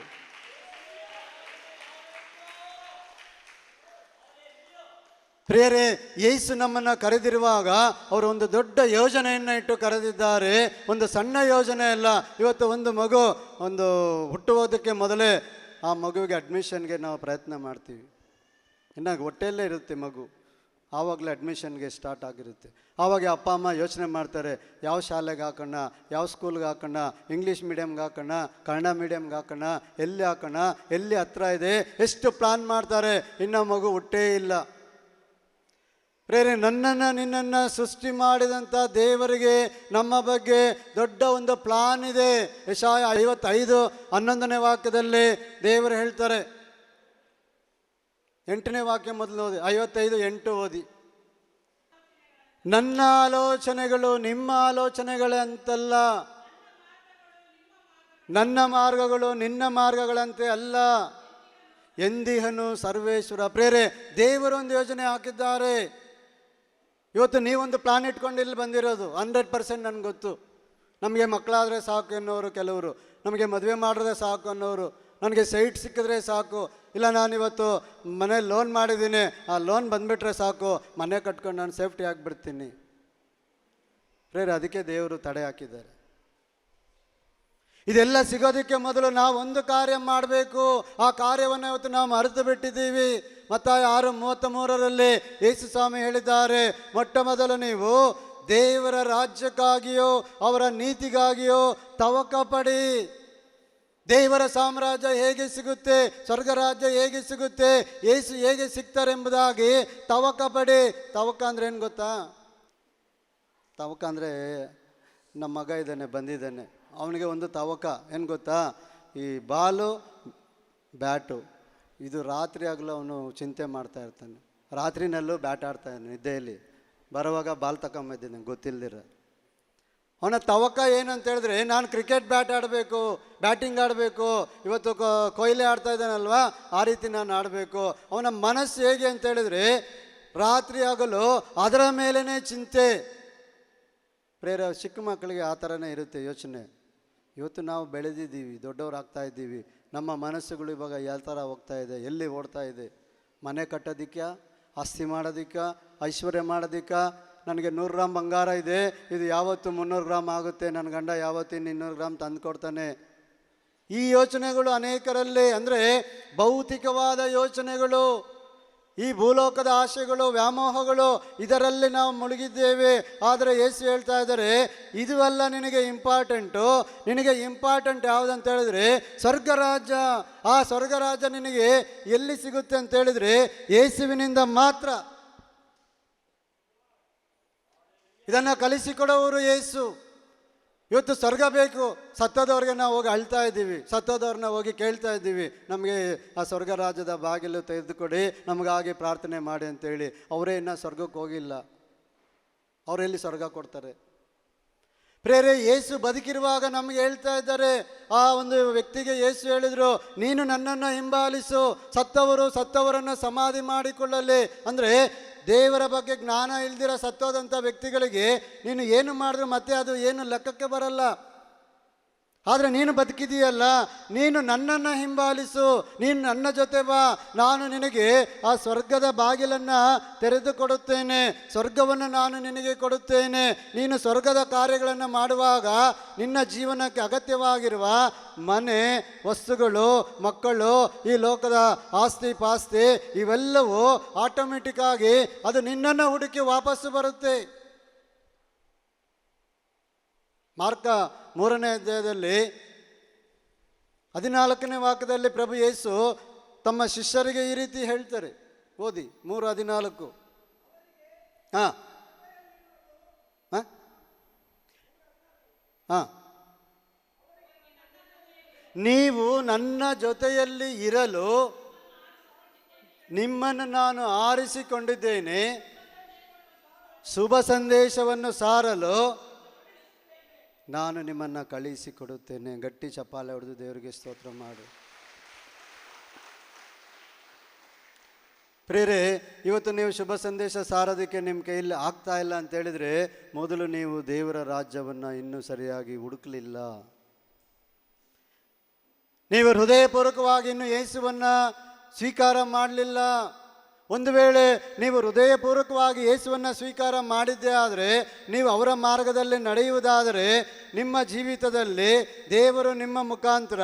ಪ್ರಿಯರೇ, ಯೇಸು ನಮ್ಮನ್ನು ಕರೆದಿರುವಾಗ ಅವರು ಒಂದು ದೊಡ್ಡ ಯೋಜನೆಯನ್ನು ಇಟ್ಟು ಕರೆದಿದ್ದಾರೆ. ಒಂದು ಸಣ್ಣ ಯೋಜನೆ ಅಲ್ಲ. ಇವತ್ತು ಒಂದು ಮಗು ಒಂದು ಹುಟ್ಟುವುದಕ್ಕೆ ಮೊದಲೇ ಆ ಮಗುವಿಗೆ ಅಡ್ಮಿಷನ್ಗೆ ನಾವು ಪ್ರಯತ್ನ ಮಾಡ್ತೀವಿ. ಇನ್ನು ಹೊಟ್ಟೆಯಲ್ಲೇ ಇರುತ್ತೆ ಮಗು, ಆವಾಗಲೇ ಅಡ್ಮಿಷನ್ಗೆ ಸ್ಟಾರ್ಟ್ ಆಗಿರುತ್ತೆ. ಆವಾಗ ಅಪ್ಪ ಅಮ್ಮ ಯೋಚನೆ ಮಾಡ್ತಾರೆ, ಯಾವ ಶಾಲೆಗೆ ಹಾಕೋಣ, ಯಾವ ಸ್ಕೂಲ್ಗೆ ಹಾಕೋಣ, ಇಂಗ್ಲೀಷ್ ಮೀಡಿಯಮ್ಗೆ ಹಾಕೋಣ, ಕನ್ನಡ ಮೀಡಿಯಮ್ಗೆ ಹಾಕೋಣ, ಎಲ್ಲಿ ಹಾಕೋಣ, ಎಲ್ಲಿ ಹತ್ರ ಇದೆ, ಎಷ್ಟು ಪ್ಲಾನ್ ಮಾಡ್ತಾರೆ. ಇನ್ನು ಮಗು ಹುಟ್ಟೇ ಇಲ್ಲ. ಪ್ರೇರೆ, ನನ್ನನ್ನು ನಿನ್ನನ್ನು ಸೃಷ್ಟಿ ಮಾಡಿದಂಥ ದೇವರಿಗೆ ನಮ್ಮ ಬಗ್ಗೆ ದೊಡ್ಡ ಒಂದು ಪ್ಲಾನ್ ಇದೆ. ಯೆಶಾಯ 55:11 ವಾಕ್ಯದಲ್ಲಿ ದೇವರು ಹೇಳ್ತಾರೆ. 8ನೇ ವಾಕ್ಯ ಮೊದಲು ಓದಿ, 55:8 ಓದಿ. ನನ್ನ ಆಲೋಚನೆಗಳು ನಿಮ್ಮ ಆಲೋಚನೆಗಳೇ ಅಂತಲ್ಲ, ನನ್ನ ಮಾರ್ಗಗಳು ನಿನ್ನ ಮಾರ್ಗಗಳಂತೆ ಅಲ್ಲ, ಎಂದಿಹನು ಸರ್ವೇಶ್ವರ. ಪ್ರೇರೆ, ದೇವರೊಂದು ಯೋಜನೆ ಹಾಕಿದ್ದಾರೆ. ಇವತ್ತು ನೀವೊಂದು ಪ್ಲಾನ್ ಇಟ್ಕೊಂಡು ಇಲ್ಲಿ ಬಂದಿರೋದು 100% ನನಗೆ ಗೊತ್ತು. ನಮಗೆ ಮಕ್ಕಳಾದರೆ ಸಾಕು ಅನ್ನೋರು ಕೆಲವರು, ನಮಗೆ ಮದುವೆ ಮಾಡಿದ್ರೆ ಸಾಕು ಅನ್ನೋರು, ನನಗೆ ಸೈಟ್ ಸಿಕ್ಕಿದ್ರೆ ಸಾಕು, ಇಲ್ಲ ನಾನಿವತ್ತು ಮನೆ ಲೋನ್ ಮಾಡಿದ್ದೀನಿ, ಆ ಲೋನ್ ಬಂದುಬಿಟ್ರೆ ಸಾಕು, ಮನೆ ಕಟ್ಕೊಂಡು ನಾನು ಸೇಫ್ಟಿ ಆಗಿಬಿಡ್ತೀನಿ. ಪ್ರೇರೆ, ಅದಕ್ಕೆ ದೇವರು ತಡೆ ಹಾಕಿದ್ದಾರೆ. ಇದೆಲ್ಲ ಸಿಗೋದಕ್ಕೆ ಮೊದಲು ನಾವು ಒಂದು ಕಾರ್ಯ ಮಾಡಬೇಕು. ಆ ಕಾರ್ಯವನ್ನು ಇವತ್ತು ನಾವು ಮರೆತು ಬಿಟ್ಟಿದ್ದೀವಿ. ಮತ್ತಾಯ 6:33 ಯೇಸು ಸ್ವಾಮಿ ಹೇಳಿದ್ದಾರೆ, ಮೊಟ್ಟ ಮೊದಲು ನೀವು ದೇವರ ರಾಜ್ಯಕ್ಕಾಗಿಯೋ ಅವರ ನೀತಿಗಾಗಿಯೋ ತವಕ ಪಡಿ. ದೇವರ ಸಾಮ್ರಾಜ್ಯ ಹೇಗೆ ಸಿಗುತ್ತೆ, ಸ್ವರ್ಗ ರಾಜ್ಯ ಹೇಗೆ ಸಿಗುತ್ತೆ, ಯೇಸು ಹೇಗೆ ಸಿಗ್ತಾರೆ ಎಂಬುದಾಗಿ ತವಕ ಪಡಿ. ತವಕ ಅಂದರೆ ಏನು ಗೊತ್ತಾ? ತವಕ ಅಂದರೆ ನಮ್ಮ ಮಗ ಇದ್ದಾನೆ, ಬಂದಿದ್ದಾನೆ, ಅವನಿಗೆ ಒಂದು ತವಕ ಏನು ಗೊತ್ತಾ? ಈ ಬಾಲು ಬ್ಯಾಟು, ಇದು ರಾತ್ರಿ ಆಗಲೂ ಅವನು ಚಿಂತೆ ಮಾಡ್ತಾ ಇರ್ತಾನೆ. ರಾತ್ರಿನಲ್ಲೂ ಬ್ಯಾಟ್ ಆಡ್ತಾನೆ ನಿದ್ದೆಯಲ್ಲಿ. ಬರುವಾಗ ಬಾಲ್ ತಗೊಂಬಂದಿದ್ದಾನೆ ಗೊತ್ತಿಲ್ದಿರ. ಅವನ ತವಕ ಏನು ಅಂತ ಹೇಳಿದ್ರೆ, ನಾನು ಕ್ರಿಕೆಟ್ ಬ್ಯಾಟ್ ಆಡಬೇಕು, ಬ್ಯಾಟಿಂಗ್ ಆಡಬೇಕು, ಇವತ್ತು ಕೊಹ್ಲಿ ಆಡ್ತಾ ಇದ್ದಾನಲ್ವಾ ಆ ರೀತಿ ನಾನು ಆಡಬೇಕು. ಅವನ ಮನಸ್ಸು ಹೇಗೆ ಅಂತ ಹೇಳಿದ್ರೆ, ರಾತ್ರಿ ಆಗಲು ಅದರ ಮೇಲೇ ಚಿಂತೆ. ಪ್ರೇರ, ಚಿಕ್ಕ ಮಕ್ಕಳಿಗೆ ಆ ಥರನೇ ಇರುತ್ತೆ ಯೋಚನೆ. ಇವತ್ತು ನಾವು ಬೆಳೆದಿದ್ದೀವಿ, ದೊಡ್ಡವರಾಗ್ತಾ ಇದ್ದೀವಿ, ನಮ್ಮ ಮನಸ್ಸುಗಳು ಇವಾಗ ಯಾವ ಥರ ಹೋಗ್ತಾ ಇದೆ, ಎಲ್ಲಿ ಓಡ್ತಾ ಇದೆ? ಮನೆ ಕಟ್ಟೋದಿಕ್ಕ, ಆಸ್ತಿ ಮಾಡೋದಿಕ್ಕ, ಐಶ್ವರ್ಯ ಮಾಡೋದಿಕ್ಕ, ನನಗೆ 100 ಗ್ರಾಮ್ ಬಂಗಾರ ಇದೆ, ಇದು ಯಾವತ್ತು 300 ಗ್ರಾಮ್ ಆಗುತ್ತೆ, ನನ್ನ ಗಂಡ ಯಾವತ್ತು 200 ಗ್ರಾಮ್ ತಂದು ಕೊಡ್ತಾನೆ. ಈ ಯೋಚನೆಗಳು ಅನೇಕರಲ್ಲಿ, ಅಂದರೆ ಭೌತಿಕವಾದ ಯೋಚನೆಗಳು, ಈ ಭೂಲೋಕದ ಆಶೆಗಳು, ವ್ಯಾಮೋಹಗಳು, ಇದರಲ್ಲಿ ನಾವು ಮುಳುಗಿದ್ದೇವೆ. ಆದರೆ ಯೇಸು ಹೇಳ್ತಾ ಇದ್ದಾರೆ, ಇದು ಅಲ್ಲ ನಿನಗೆ ಇಂಪಾರ್ಟೆಂಟು. ನಿನಗೆ ಇಂಪಾರ್ಟೆಂಟ್ ಯಾವುದಂತ ಹೇಳಿದ್ರೆ ಸ್ವರ್ಗ ರಾಜ್ಯ. ಆ ಸ್ವರ್ಗ ರಾಜ್ಯ ನಿನಗೆ ಎಲ್ಲಿ ಸಿಗುತ್ತೆ ಅಂತ ಹೇಳಿದ್ರೆ ಯೇಸುವಿನಿಂದ ಮಾತ್ರ. ಇದನ್ನು ಕಲಿಸಿಕೊಡೋರು ಯೇಸು. ಇವತ್ತು ಸ್ವರ್ಗ ಬೇಕು, ಸತ್ತೋದವ್ರಿಗೆ ನಾವು ಹೋಗಿ ಅಳ್ತಾ ಇದ್ದೀವಿ, ಸತ್ತೋದವ್ರನ್ನ ಹೋಗಿ ಕೇಳ್ತಾ ಇದ್ದೀವಿ, ನಮಗೆ ಆ ಸ್ವರ್ಗ ರಾಜ್ಯದ ಬಾಗಿಲು ತೆಗೆದುಕೊಡಿ, ನಮಗಾಗಿ ಪ್ರಾರ್ಥನೆ ಮಾಡಿ ಅಂತೇಳಿ. ಅವರೇ ಇನ್ನೂ ಸ್ವರ್ಗಕ್ಕೆ ಹೋಗಿಲ್ಲ, ಅವರೆಲ್ಲಿ ಸ್ವರ್ಗ ಕೊಡ್ತಾರೆ? ಪ್ರೇರೆ, ಯೇಸು ಬದುಕಿರುವಾಗ ನಮಗೆ ಹೇಳ್ತಾ ಇದ್ದಾರೆ. ಆ ಒಂದು ವ್ಯಕ್ತಿಗೆ ಯೇಸು ಹೇಳಿದರು, ನೀನು ನನ್ನನ್ನು ಹಿಂಬಾಲಿಸು, ಸತ್ತವರನ್ನು ಸಮಾಧಿ ಮಾಡಿಕೊಳ್ಳಲಿ. ಅಂದರೆ ದೇವರ ಬಗ್ಗೆ ಜ್ಞಾನ ಇಲ್ದಿರೋ ಸತ್ತೋದಂಥ ವ್ಯಕ್ತಿಗಳಿಗೆ ನೀನು ಏನು ಮಾಡಿದ್ರು ಮತ್ತೆ ಅದು ಏನು ಲೆಕ್ಕಕ್ಕೆ ಬರಲ್ಲ. ಆದರೆ ನೀನು ಬದುಕಿದೆಯಲ್ಲ, ನೀನು ನನ್ನನ್ನು ಹಿಂಬಾಲಿಸು, ನೀನು ನನ್ನ ಜೊತೆ ಬಾ, ನಾನು ನಿನಗೆ ಆ ಸ್ವರ್ಗದ ಬಾಗಿಲನ್ನು ತೆರೆದು ಕೊಡುತ್ತೇನೆ, ಸ್ವರ್ಗವನ್ನು ನಾನು ನಿನಗೆ ಕೊಡುತ್ತೇನೆ. ನೀನು ಸ್ವರ್ಗದ ಕಾರ್ಯಗಳನ್ನು ಮಾಡುವಾಗ ನಿನ್ನ ಜೀವನಕ್ಕೆ ಅಗತ್ಯವಾಗಿರುವ ಮನೆ, ವಸ್ತುಗಳು, ಮಕ್ಕಳು, ಈ ಲೋಕದ ಆಸ್ತಿ ಪಾಸ್ತಿ ಇವೆಲ್ಲವೂ ಆಟೋಮೆಟಿಕ್ ಆಗಿ ಅದು ನಿನ್ನನ್ನು ಹುಡುಕಿ ವಾಪಸ್ಸು ಬರುತ್ತೆ. ಮಾರ್ಕ 3ನೇ ಅಧ್ಯಾಯದಲ್ಲಿ 14ನೇ ವಾಕ್ಯದಲ್ಲಿ ಪ್ರಭು ಯೇಸು ತಮ್ಮ ಶಿಷ್ಯರಿಗೆ ಈ ರೀತಿ ಹೇಳ್ತಾರೆ. ಓದಿ 3:14. ನೀವು ನನ್ನ ಜೊತೆಯಲ್ಲಿ ಇರಲು ನಿಮ್ಮನ್ನು ನಾನು ಆರಿಸಿಕೊಂಡಿದ್ದೇನೆ, ಶುಭ ಸಂದೇಶವನ್ನು ಸಾರಲು ನಾನು ನಿಮ್ಮನ್ನು ಕಳುಹಿಸಿಕೊಡುತ್ತೇನೆ. ಗಟ್ಟಿ ಚಪ್ಪಾಳೆ ಹೊಡೆದು ದೇವರಿಗೆ ಸ್ತೋತ್ರ ಮಾಡು. ಪ್ರೇರೆ, ಇವತ್ತು ನೀವು ಶುಭ ಸಂದೇಶ ಸಾರೋದಕ್ಕೆ ನಿಮ್ಮ ಕೈಯಲ್ಲಿ ಆಗ್ತಾ ಇಲ್ಲ ಅಂತ ಹೇಳಿದರೆ, ಮೊದಲು ನೀವು ದೇವರ ರಾಜ್ಯವನ್ನು ಇನ್ನೂ ಸರಿಯಾಗಿ ಹುಡುಕಲಿಲ್ಲ. ನೀವು ಹೃದಯಪೂರ್ವಕವಾಗಿ ಇನ್ನೂ ಯೇಸುವನ್ನು ಸ್ವೀಕಾರ ಮಾಡಲಿಲ್ಲ. ಒಂದು ವೇಳೆ ನೀವು ಹೃದಯಪೂರ್ವಕವಾಗಿ ಯೇಸುವನ್ನು ಸ್ವೀಕಾರ ಮಾಡಿದ್ದೇ ಆದರೆ, ನೀವು ಅವರ ಮಾರ್ಗದಲ್ಲಿ ನಡೆಯುವುದಾದರೆ, ನಿಮ್ಮ ಜೀವಿತದಲ್ಲಿ ದೇವರು ನಿಮ್ಮ ಮುಖಾಂತರ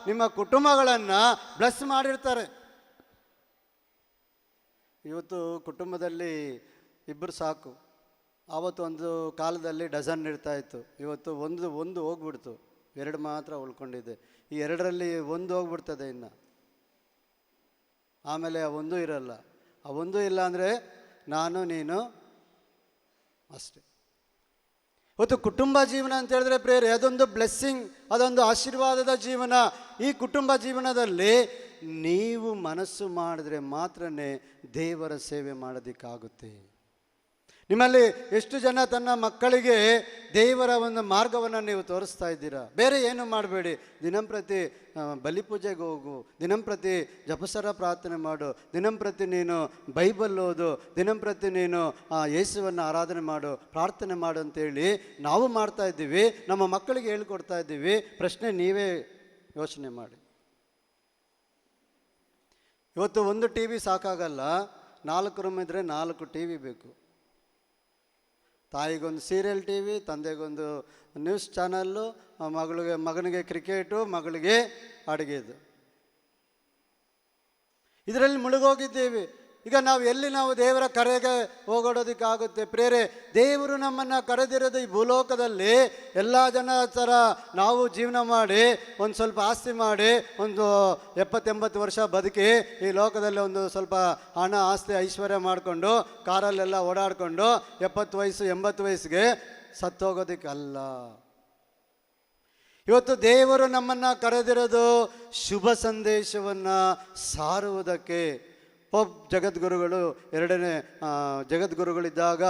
ನಿಮ್ಮ ಕುಟುಂಬಗಳನ್ನು ಬ್ಲೆಸ್ ಮಾಡಿರ್ತಾರೆ. ಇವತ್ತು ಕುಟುಂಬದಲ್ಲಿ ಇಬ್ಬರು ಸಾಕು. ಆವತ್ತು ಒಂದು ಕಾಲದಲ್ಲಿ ಡಜನ್ ಇರ್ತಾ ಇತ್ತು. ಇವತ್ತು ಒಂದು ಹೋಗ್ಬಿಡ್ತು, ಎರಡು ಮಾತ್ರ ಉಳ್ಕೊಂಡಿದೆ. ಈ ಎರಡರಲ್ಲಿ ಒಂದು ಹೋಗ್ಬಿಡ್ತದೆ, ಇನ್ನು ಆಮೇಲೆ ಆ ಒಂದು ಇರಲ್ಲ. ಆ ಒಂದು ಇಲ್ಲ ಅಂದರೆ ನಾನು ನೀನು ಅಷ್ಟೆ. ಇವತ್ತು ಕುಟುಂಬ ಜೀವನ ಅಂತ ಹೇಳಿದ್ರೆ ಪ್ರೇರೆ, ಅದೊಂದು ಬ್ಲೆಸ್ಸಿಂಗ್, ಅದೊಂದು ಆಶೀರ್ವಾದದ ಜೀವನ. ಈ ಕುಟುಂಬ ಜೀವನದಲ್ಲಿ ನೀವು ಮನಸ್ಸು ಮಾಡಿದ್ರೆ ಮಾತ್ರನೇ ದೇವರ ಸೇವೆ ಮಾಡೋದಕ್ಕಾಗುತ್ತೆ. ನಿಮ್ಮಲ್ಲಿ ಎಷ್ಟು ಜನ ತನ್ನ ಮಕ್ಕಳಿಗೆ ದೇವರ ಒಂದು ಮಾರ್ಗವನ್ನು ನೀವು ತೋರಿಸ್ತಾ ಇದ್ದೀರಾ? ಬೇರೆ ಏನು ಮಾಡಬೇಡಿ, ದಿನಂಪ್ರತಿ ಬಲಿಪೂಜೆಗೆ ಹೋಗು, ದಿನಂಪ್ರತಿ ಜಪಸರ ಪ್ರಾರ್ಥನೆ ಮಾಡು, ದಿನಂಪ್ರತಿ ನೀನು ಬೈಬಲ್ ಓದು, ದಿನಂಪ್ರತಿ ನೀನು ಯೇಸುವನ್ನು ಆರಾಧನೆ ಮಾಡು, ಪ್ರಾರ್ಥನೆ ಮಾಡು ಅಂತೇಳಿ ನಾವು ಮಾಡ್ತಾ ಇದ್ದೀವಿ, ನಮ್ಮ ಮಕ್ಕಳಿಗೆ ಹೇಳ್ಕೊಡ್ತಾ ಇದ್ದೀವಿ. ಪ್ರಶ್ನೆ ನೀವೇ ಯೋಚನೆ ಮಾಡಿ. ಇವತ್ತು ಒಂದು ಟಿ ವಿ ಸಾಕಾಗಲ್ಲ, 4 ರೂಮ್ ಇದ್ದರೆ 4 ಟಿ ವಿ ಬೇಕು. ತಾಯಿಗೊಂದು ಸೀರಿಯಲ್ ಟಿ ವಿ, ತಂದೆಗೊಂದು ನ್ಯೂಸ್ ಚಾನಲ್ಲು, ಮಗನಿಗೆ ಕ್ರಿಕೆಟು, ಮಗಳಿಗೆ ಅಡುಗೆದು. ಇದರಲ್ಲಿ ಮುಳುಗೋಗಿದ್ದೇವೆ. ಈಗ ನಾವು ದೇವರ ಕರೆಗೆ ಹೋಗೋದಕ್ಕಾಗುತ್ತೆ ಪ್ರೇರೆ? ದೇವರು ನಮ್ಮನ್ನು ಕರೆದಿರೋದು ಈ ಭೂಲೋಕದಲ್ಲಿ ಎಲ್ಲ ಜನ ಥರ ನಾವು ಜೀವನ ಮಾಡಿ, ಒಂದು ಸ್ವಲ್ಪ ಆಸ್ತಿ ಮಾಡಿ, ಒಂದು 70-80 ವರ್ಷ ಬದುಕಿ ಈ ಲೋಕದಲ್ಲಿ ಒಂದು ಸ್ವಲ್ಪ ಹಣ ಆಸ್ತಿ ಐಶ್ವರ್ಯ ಮಾಡಿಕೊಂಡು ಕಾರಲ್ಲೆಲ್ಲ ಓಡಾಡಿಕೊಂಡು 70 ವಯಸ್ಸು 80 ವಯಸ್ಸಿಗೆ ಸತ್ತೋಗೋದಕ್ಕಲ್ಲ. ಇವತ್ತು ದೇವರು ನಮ್ಮನ್ನು ಕರೆದಿರೋದು ಶುಭ ಸಂದೇಶವನ್ನು ಸಾರುವುದಕ್ಕೆ. ಪೋಪ್ ಜಗದ್ಗುರುಗಳು, 2ನೇ ಜಗದ್ಗುರುಗಳಿದ್ದಾಗ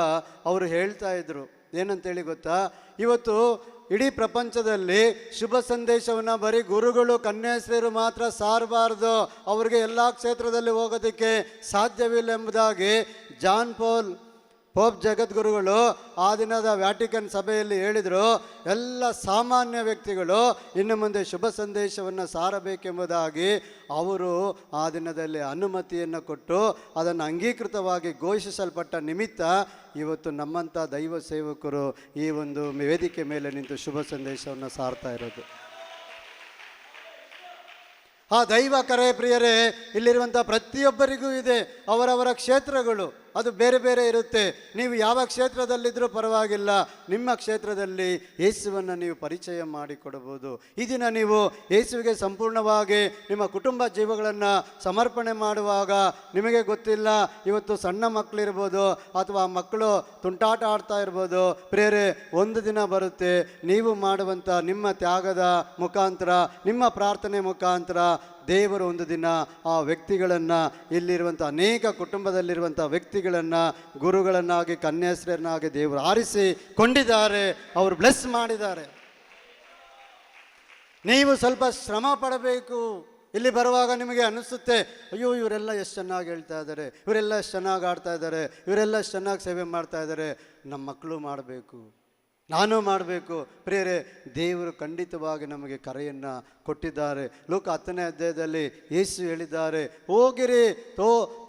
ಅವರು ಹೇಳ್ತಾ ಇದ್ರು, ಏನಂತೇಳಿ ಗೊತ್ತಾ? ಇವತ್ತು ಇಡೀ ಪ್ರಪಂಚದಲ್ಲಿ ಶುಭ ಸಂದೇಶವನ್ನು ಬರೀ ಗುರುಗಳು ಕನ್ಯಾಸ್ತ್ರೀಯರು ಮಾತ್ರ ಸಾರಬಾರ್ದು, ಅವ್ರಿಗೆ ಎಲ್ಲ ಕ್ಷೇತ್ರದಲ್ಲಿ ಹೋಗೋದಕ್ಕೆ ಸಾಧ್ಯವಿಲ್ಲ ಎಂಬುದಾಗಿ ಪೋಪ್ ಜಗದ್ಗುರುಗಳು ಆ ದಿನದ ವ್ಯಾಟಿಕನ್ ಸಭೆಯಲ್ಲಿ ಹೇಳಿದರು. ಎಲ್ಲ ಸಾಮಾನ್ಯ ವ್ಯಕ್ತಿಗಳು ಇನ್ನು ಮುಂದೆ ಶುಭ ಸಂದೇಶವನ್ನು ಸಾರಬೇಕೆಂಬುದಾಗಿ ಅವರು ಆ ದಿನದಲ್ಲಿ ಅನುಮತಿಯನ್ನು ಕೊಟ್ಟು ಅದನ್ನು ಅಂಗೀಕೃತವಾಗಿ ಘೋಷಿಸಲ್ಪಟ್ಟ ನಿಮಿತ್ತ ಇವತ್ತು ನಮ್ಮಂಥ ದೈವ ಸೇವಕರು ಈ ಒಂದು ವೇದಿಕೆ ಮೇಲೆ ನಿಂತು ಶುಭ ಸಂದೇಶವನ್ನು ಸಾರ್ತಾ ಇರೋದು. ಆ ದೈವ ಕರೆ ಪ್ರಿಯರೇ, ಇಲ್ಲಿರುವಂಥ ಪ್ರತಿಯೊಬ್ಬರಿಗೂ ಇದೆ. ಅವರವರ ಕ್ಷೇತ್ರಗಳು ಅದು ಬೇರೆ ಬೇರೆ ಇರುತ್ತೆ. ನೀವು ಯಾವ ಕ್ಷೇತ್ರದಲ್ಲಿದ್ದರೂ ಪರವಾಗಿಲ್ಲ, ನಿಮ್ಮ ಕ್ಷೇತ್ರದಲ್ಲಿ ಯೇಸುವನ್ನು ನೀವು ಪರಿಚಯ ಮಾಡಿಕೊಡಬಹುದು. ಈ ದಿನ ನೀವು ಯೇಸುವಿಗೆ ಸಂಪೂರ್ಣವಾಗಿ ನಿಮ್ಮ ಕುಟುಂಬ ಜೀವಗಳನ್ನು ಸಮರ್ಪಣೆ ಮಾಡುವಾಗ ನಿಮಗೆ ಗೊತ್ತಿಲ್ಲ, ಇವತ್ತು ಸಣ್ಣ ಮಕ್ಕಳಿರ್ಬೋದು ಅಥವಾ ಮಕ್ಕಳು ತುಂಟಾಟ ಆಡ್ತಾ ಇರ್ಬೋದು. ಪ್ರೇರೆ, ಒಂದು ದಿನ ಬರುತ್ತೆ, ನೀವು ಮಾಡುವಂಥ ನಿಮ್ಮ ತ್ಯಾಗದ ಮುಖಾಂತರ, ನಿಮ್ಮ ಪ್ರಾರ್ಥನೆ ಮುಖಾಂತರ ದೇವರು ಒಂದು ದಿನ ಆ ವ್ಯಕ್ತಿಗಳನ್ನು, ಇಲ್ಲಿರುವಂಥ ಅನೇಕ ಕುಟುಂಬದಲ್ಲಿರುವಂಥ ವ್ಯಕ್ತಿಗಳನ್ನು ಗುರುಗಳನ್ನಾಗಿ ಕನ್ಯಾಸ್ತ್ರೀಯರನ್ನಾಗಿ ದೇವರು ಆರಿಸಿ ಕೊಂಡಿದ್ದಾರೆ, ಅವರು ಬ್ಲೆಸ್ ಮಾಡಿದ್ದಾರೆ. ನೀವು ಸ್ವಲ್ಪ ಶ್ರಮ ಪಡಬೇಕು. ಇಲ್ಲಿ ಬರುವಾಗ ನಿಮಗೆ ಅನಿಸುತ್ತೆ, ಅಯ್ಯೋ ಇವರೆಲ್ಲ ಎಷ್ಟು ಚೆನ್ನಾಗಿ ಹೇಳ್ತಾ ಇದ್ದಾರೆ, ಇವರೆಲ್ಲ ಎಷ್ಟು ಚೆನ್ನಾಗಿ ಆಡ್ತಾ ಇದ್ದಾರೆ, ಇವರೆಲ್ಲ ಎಷ್ಟು ಚೆನ್ನಾಗಿ ಸೇವೆ ಮಾಡ್ತಾ ಇದ್ದಾರೆ, ನಮ್ಮ ಮಕ್ಕಳು ಮಾಡಬೇಕು, ನಾನು ಮಾಡಬೇಕು. ಪ್ರಿಯರೇ, ದೇವರು ಖಂಡಿತವಾಗಿ ನಮಗೆ ಕರೆಯನ್ನು ಕೊಟ್ಟಿದ್ದಾರೆ. ಲೂಕ 10ನೇ ಅಧ್ಯಾಯದಲ್ಲಿ ಯೇಸು ಹೇಳಿದ್ದಾರೆ, ಹೋಗಿರಿ,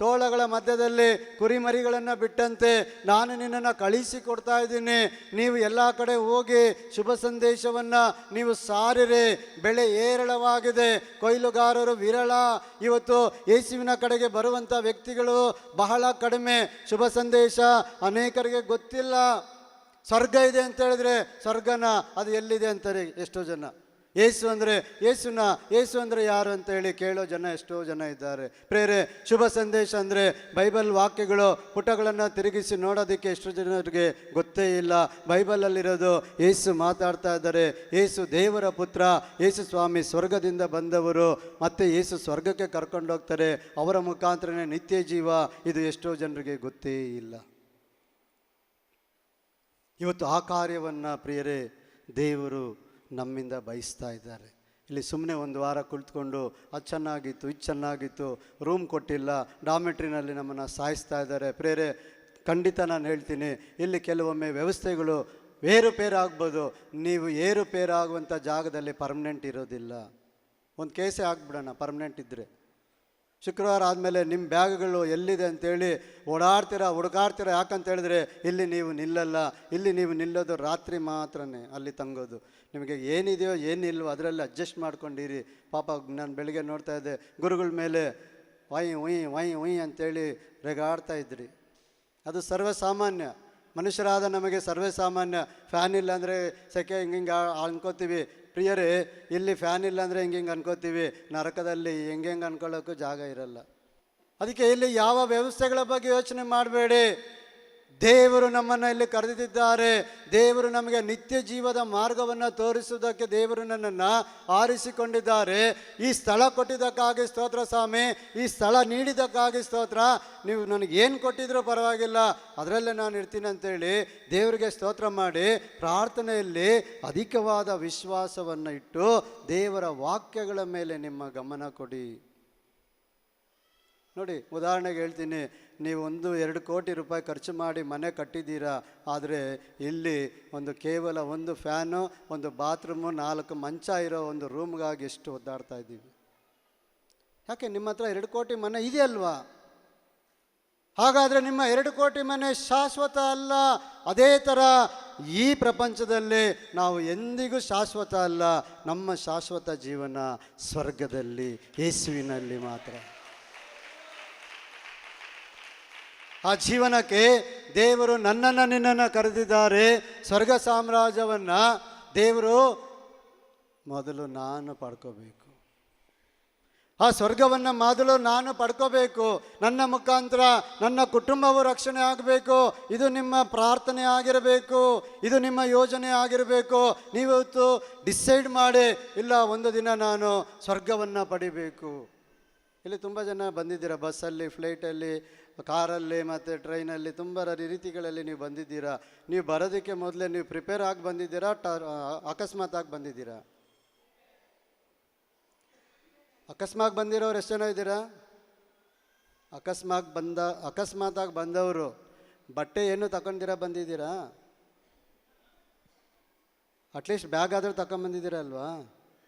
ತೋಳಗಳ ಮಧ್ಯದಲ್ಲಿ ಕುರಿಮರಿಗಳನ್ನು ಬಿಟ್ಟಂತೆ ನಾನು ನಿನ್ನನ್ನು ಕಳಿಸಿಕೊಡ್ತಾ ಇದ್ದೀನಿ. ನೀವು ಎಲ್ಲ ಕಡೆ ಹೋಗಿ ಶುಭ ಸಂದೇಶವನ್ನು ನೀವು ಸಾರಿರಿ. ಬೆಳೆ ಏರಳವಾಗಿದೆ, ಕೊಯ್ಲುಗಾರರು ವಿರಳ. ಇವತ್ತು ಯೇಸುವಿನ ಕಡೆಗೆ ಬರುವಂಥ ವ್ಯಕ್ತಿಗಳು ಬಹಳ ಕಡಿಮೆ. ಶುಭ ಸಂದೇಶ ಅನೇಕರಿಗೆ ಗೊತ್ತಿಲ್ಲ. ಸ್ವರ್ಗ ಇದೆ ಅಂತ ಹೇಳಿದ್ರೆ ಸ್ವರ್ಗನ ಅದು ಎಲ್ಲಿದೆ ಅಂತಾರೆ ಎಷ್ಟೋ ಜನ. ಯೇಸು ಅಂದರೆ ಯಾರು ಅಂತ ಹೇಳಿ ಕೇಳೋ ಜನ ಎಷ್ಟೋ ಜನ ಇದ್ದಾರೆ. ಪ್ರೇರೆ, ಶುಭ ಸಂದೇಶ ಅಂದರೆ ಬೈಬಲ್ ವಾಕ್ಯಗಳು ಪುಟಗಳನ್ನು ತಿರುಗಿಸಿ ನೋಡೋದಕ್ಕೆ ಎಷ್ಟೋ ಜನರಿಗೆ ಗೊತ್ತೇ ಇಲ್ಲ. ಬೈಬಲಲ್ಲಿರೋದು ಯೇಸು ಮಾತಾಡ್ತಾ ಇದ್ದಾರೆ. ಯೇಸು ದೇವರ ಪುತ್ರ, ಯೇಸು ಸ್ವಾಮಿ ಸ್ವರ್ಗದಿಂದ ಬಂದವರು, ಮತ್ತೆ ಯೇಸು ಸ್ವರ್ಗಕ್ಕೆ ಕರ್ಕೊಂಡೋಗ್ತಾರೆ, ಅವರ ಮುಖಾಂತರನೇ ನಿತ್ಯ ಜೀವ. ಇದು ಎಷ್ಟೋ ಜನರಿಗೆ ಗೊತ್ತೇ ಇಲ್ಲ. ಇವತ್ತು ಆ ಕಾರ್ಯವನ್ನು ಪ್ರಿಯರೇ ದೇವರು ನಮ್ಮಿಂದ ಬಯಸ್ತಾ ಇದ್ದಾರೆ. ಇಲ್ಲಿ ಸುಮ್ಮನೆ ಒಂದು ವಾರ ಕುಳಿತುಕೊಂಡು ಅದು ಚೆನ್ನಾಗಿತ್ತು, ಇದು ಚೆನ್ನಾಗಿತ್ತು, ರೂಮ್ ಕೊಟ್ಟಿಲ್ಲ, ಡಾಮೆಟ್ರಿನಲ್ಲಿ ನಮ್ಮನ್ನು ಸಾಯಿಸ್ತಾ ಇದ್ದಾರೆ. ಪ್ರಿಯರೇ, ಖಂಡಿತ ನಾನು ಹೇಳ್ತೀನಿ, ಇಲ್ಲಿ ಕೆಲವೊಮ್ಮೆ ವ್ಯವಸ್ಥೆಗಳು ಏರುಪೇರಾಗ್ಬೋದು. ನೀವು ಏರುಪೇರಾಗುವಂಥ ಜಾಗದಲ್ಲಿ ಪರ್ಮನೆಂಟ್ ಇರೋದಿಲ್ಲ. ಒಂದು ಕೇಸೇ ಆಗಿಬಿಡೋಣ ಪರ್ಮನೆಂಟ್ ಇದ್ದರೆ. ಶುಕ್ರವಾರ ಆದಮೇಲೆ ನಿಮ್ಮ ಬ್ಯಾಗ್ಗಳು ಎಲ್ಲಿದೆ ಅಂತೇಳಿ ಹುಡುಕಾಡ್ತೀರಾ. ಯಾಕಂತ ಹೇಳಿದ್ರೆ ಇಲ್ಲಿ ನೀವು ನಿಲ್ಲಲ್ಲ. ಇಲ್ಲಿ ನೀವು ನಿಲ್ಲೋದು ರಾತ್ರಿ ಮಾತ್ರನೇ, ಅಲ್ಲಿ ತಂಗೋದು. ನಿಮಗೆ ಏನಿದೆಯೋ ಏನಿಲ್ವೋ ಅದರಲ್ಲಿ ಅಡ್ಜಸ್ಟ್ ಮಾಡ್ಕೊಂಡಿರಿ. ಪಾಪ ನಾನು ಬೆಳಿಗ್ಗೆ ನೋಡ್ತಾ ಇದ್ದೆ, ಗುರುಗಳ ಮೇಲೆ ಒಯ್ ಅಂತೇಳಿ ರೆಗಾಡ್ತಾ ಇದ್ರಿ. ಅದು ಸರ್ವಸಾಮಾನ್ಯ, ಮನುಷ್ಯರಾದ ನಮಗೆ ಸರ್ವಸಾಮಾನ್ಯ. ಫ್ಯಾನ್ ಇಲ್ಲ ಅಂದರೆ ಸೆಕೆ ಹಿಂಗೆ ಅನ್ಕೋತೀವಿ. ಪ್ರಿಯರೇ, ಇಲ್ಲಿ ಫ್ಯಾನ್ ಇಲ್ಲ ಅಂದರೆ ಹಿಂಗೆ ಅನ್ಕೋತೀವಿ. ನರಕದಲ್ಲಿ ಹೆಂಗೆ ಅನ್ಕೊಳ್ಳೋಕ್ಕೂ ಜಾಗ ಇರಲ್ಲ. ಅದಕ್ಕೆ ಇಲ್ಲಿ ಯಾವ ವ್ಯವಸ್ಥೆಗಳ ಬಗ್ಗೆ ಯೋಚನೆ ಮಾಡಬೇಡಿ. ದೇವರು ನಮ್ಮನ್ನು ಇಲ್ಲಿ ಕರೆದಿದ್ದಾರೆ. ದೇವರು ನಮಗೆ ನಿತ್ಯ ಜೀವದ ಮಾರ್ಗವನ್ನು ತೋರಿಸುವುದಕ್ಕೆ ದೇವರು ನನ್ನನ್ನು ಆರಿಸಿಕೊಂಡಿದ್ದಾರೆ. ಈ ಸ್ಥಳ ಕೊಟ್ಟಿದ್ದಕ್ಕಾಗಿ ಸ್ತೋತ್ರ ಸ್ವಾಮಿ, ಈ ಸ್ಥಳ ನೀಡಿದ್ದಕ್ಕಾಗಿ ಸ್ತೋತ್ರ. ನೀವು ನನಗೆ ಏನು ಕೊಟ್ಟಿದ್ರೂ ಪರವಾಗಿಲ್ಲ, ಅದರಲ್ಲೇ ನಾನು ಇರ್ತೀನಿ ಅಂತೇಳಿ ದೇವರಿಗೆ ಸ್ತೋತ್ರ ಮಾಡಿ ಪ್ರಾರ್ಥನೆಯಲ್ಲಿ ಅಧಿಕವಾದ ವಿಶ್ವಾಸವನ್ನು ಇಟ್ಟು ದೇವರ ವಾಕ್ಯಗಳ ಮೇಲೆ ನಿಮ್ಮ ಗಮನ ಕೊಡಿ. ನೋಡಿ, ಉದಾಹರಣೆಗೆ ಹೇಳ್ತೀನಿ, ನೀವು 1-2 ಕೋಟಿ ರೂಪಾಯಿ ಖರ್ಚು ಮಾಡಿ ಮನೆ ಕಟ್ಟಿದ್ದೀರಾ. ಆದರೆ ಇಲ್ಲಿ ಕೇವಲ ಒಂದು ಫ್ಯಾನು, ಒಂದು ಬಾತ್ರೂಮು, 4 ಮಂಚ ಇರೋ ಒಂದು ರೂಮ್ಗಾಗಿ ಎಷ್ಟು ಒದ್ದಾಡ್ತಾ ಇದ್ದೀವಿ. ಯಾಕೆ? ನಿಮ್ಮ ಹತ್ರ 2 ಕೋಟಿ ಮನೆ ಇದೆಯಲ್ವಾ? ಹಾಗಾದರೆ ನಿಮ್ಮ 2 ಕೋಟಿ ಮನೆ ಶಾಶ್ವತ ಅಲ್ಲ. ಅದೇ ಥರ ಈ ಪ್ರಪಂಚದಲ್ಲಿ ನಾವು ಎಂದಿಗೂ ಶಾಶ್ವತ ಅಲ್ಲ. ನಮ್ಮ ಶಾಶ್ವತ ಜೀವನ ಸ್ವರ್ಗದಲ್ಲಿ, ಯೇಸುವಿನಲ್ಲಿ ಮಾತ್ರ. ಆ ಜೀವನಕ್ಕೆ ದೇವರು ನನ್ನನ್ನು ನಿನ್ನನ್ನು ಕರೆದಿದ್ದಾರೆ. ಸ್ವರ್ಗ ಸಾಮ್ರಾಜ್ಯವನ್ನು ದೇವರು ಮೊದಲು ನಾನು ಪಡ್ಕೋಬೇಕು. ಆ ಸ್ವರ್ಗವನ್ನು ಮೊದಲು ನಾನು ಪಡ್ಕೋಬೇಕು. ನನ್ನ ಮುಖಾಂತರ ನನ್ನ ಕುಟುಂಬವು ರಕ್ಷಣೆ ಆಗಬೇಕು. ಇದು ನಿಮ್ಮ ಪ್ರಾರ್ಥನೆ ಆಗಿರಬೇಕು, ಇದು ನಿಮ್ಮ ಯೋಜನೆ ಆಗಿರಬೇಕು. ನೀವತ್ತು ಡಿಸೈಡ್ ಮಾಡಿ, ಇಲ್ಲ ಒಂದು ದಿನ ನಾನು ಸ್ವರ್ಗವನ್ನು ಪಡಿಬೇಕು. ಇಲ್ಲಿ ತುಂಬ ಜನ ಬಂದಿದ್ದೀರಾ, ಬಸ್ಸಲ್ಲಿ, ಫ್ಲೈಟಲ್ಲಿ, ಕಾರಲ್ಲಿ ಮತ್ತು ಟ್ರೈನಲ್ಲಿ, ತುಂಬ ರೀತಿಗಳಲ್ಲಿ ನೀವು ಬಂದಿದ್ದೀರಾ. ನೀವು ಬರೋದಕ್ಕೆ ಮೊದಲೇ ನೀವು ಪ್ರಿಪೇರ್ ಆಗಿ ಬಂದಿದ್ದೀರಾ, ಅಕಸ್ಮಾತಾಗಿ ಬಂದಿದ್ದೀರಾ? ಅಕಸ್ಮಾತ್ ಬಂದಿರೋರು ಎಷ್ಟು ಜನ ಇದ್ದೀರಾ? ಅಕಸ್ಮಾತಾಗಿ ಬಂದವರು ಬಟ್ಟೆ ಏನು ತಗೊಂಡಿರ ಬಂದಿದ್ದೀರಾ? ಅಟ್ಲೀಸ್ಟ್ ಬ್ಯಾಗ್ ಆದರೂ ತಗೊಂಬಂದಿದ್ದೀರಾ ಅಲ್ವಾ?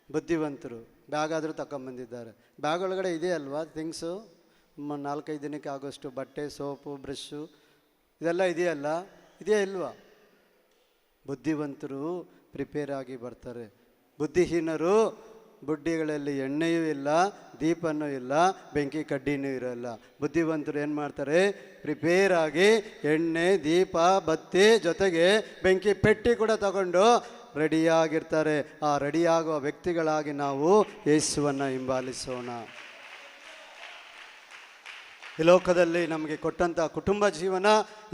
ಬುದ್ಧಿವಂತರು ಬ್ಯಾಗ್ ಆದರೂ ತಗೊಂಬಂದಿದ್ದಾರೆ. ಬ್ಯಾಗ್ ಒಳಗಡೆ ಇದೆ ಅಲ್ವಾ ಥಿಂಗ್ಸು? 4-5 ದಿನಕ್ಕೆ ಆಗೋಷ್ಟು ಬಟ್ಟೆ, ಸೋಪು, ಬ್ರಷ್ಷು ಇದೆಲ್ಲ ಇದೆಯಲ್ಲ? ಇದೆಯಾ ಇಲ್ವಾ? ಬುದ್ಧಿವಂತರು ಪ್ರಿಪೇರ್ ಆಗಿ ಬರ್ತಾರೆ. ಬುದ್ಧಿಹೀನರು ಬುಡ್ಡಿಗಳಲ್ಲಿ ಎಣ್ಣೆಯೂ ಇಲ್ಲ, ದೀಪನೂ ಇಲ್ಲ, ಬೆಂಕಿ ಕಡ್ಡಿನೂ ಇರೋಲ್ಲ. ಬುದ್ಧಿವಂತರು ಏನು ಮಾಡ್ತಾರೆ? ಪ್ರಿಪೇರ್ ಆಗಿ ಎಣ್ಣೆ, ದೀಪ, ಬತ್ತಿ ಜೊತೆಗೆ ಬೆಂಕಿ ಪೆಟ್ಟಿ ಕೂಡ ತಗೊಂಡು ರೆಡಿಯಾಗಿರ್ತಾರೆ. ಆ ರೆಡಿಯಾಗುವ ವ್ಯಕ್ತಿಗಳಾಗಿ ನಾವು ಯೇಸುವನ್ನು ಹಿಂಬಾಲಿಸೋಣ. ಈ ಲೋಕದಲ್ಲಿ ನಮಗೆ ಕೊಟ್ಟಂಥ ಕುಟುಂಬ ಜೀವನ,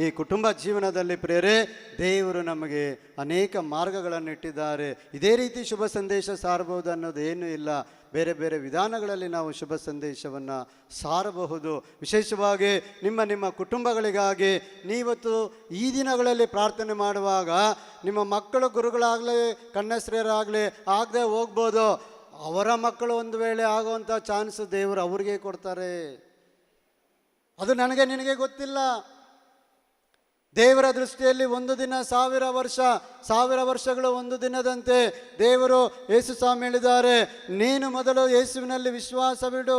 ಈ ಕುಟುಂಬ ಜೀವನದಲ್ಲಿ ಪ್ರೇರೆ ದೇವರು ನಮಗೆ ಅನೇಕ ಮಾರ್ಗಗಳನ್ನು ಇಟ್ಟಿದ್ದಾರೆ. ಇದೇ ರೀತಿ ಶುಭ ಸಂದೇಶ ಸಾರಬಹುದು ಅನ್ನೋದು ಏನೂ ಇಲ್ಲ. ಬೇರೆ ಬೇರೆ ವಿಧಾನಗಳಲ್ಲಿ ನಾವು ಶುಭ ಸಂದೇಶವನ್ನು ಸಾರಬಹುದು. ವಿಶೇಷವಾಗಿ ನಿಮ್ಮ ಕುಟುಂಬಗಳಿಗಾಗಿ ನೀವತ್ತು ಈ ದಿನಗಳಲ್ಲಿ ಪ್ರಾರ್ಥನೆ ಮಾಡುವಾಗ ನಿಮ್ಮ ಮಕ್ಕಳು ಗುರುಗಳಾಗಲಿ ಕನ್ಯಾಶ್ರೀಯರಾಗಲಿ ಆಗದೆ ಹೋಗ್ಬೋದು. ಅವರ ಮಕ್ಕಳು ಒಂದು ವೇಳೆ ಆಗುವಂಥ ಚಾನ್ಸ್ ದೇವರು ಅವ್ರಿಗೆ ಕೊಡ್ತಾರೆ. ಅದು ನನಗೆ ನಿನಗೆ ಗೊತ್ತಿಲ್ಲ. ದೇವರ ದೃಷ್ಟಿಯಲ್ಲಿ ಒಂದು ದಿನ 1000 ವರ್ಷ, 1000 ವರ್ಷಗಳು ಒಂದು ದಿನದಂತೆ. ದೇವರು ಯೇಸು ಸ್ವಾಮಿ ಹೇಳಿದ್ದಾರೆ, ನೀನು ಮೊದಲು ಯೇಸುವಿನಲ್ಲಿ ವಿಶ್ವಾಸವಿಡು,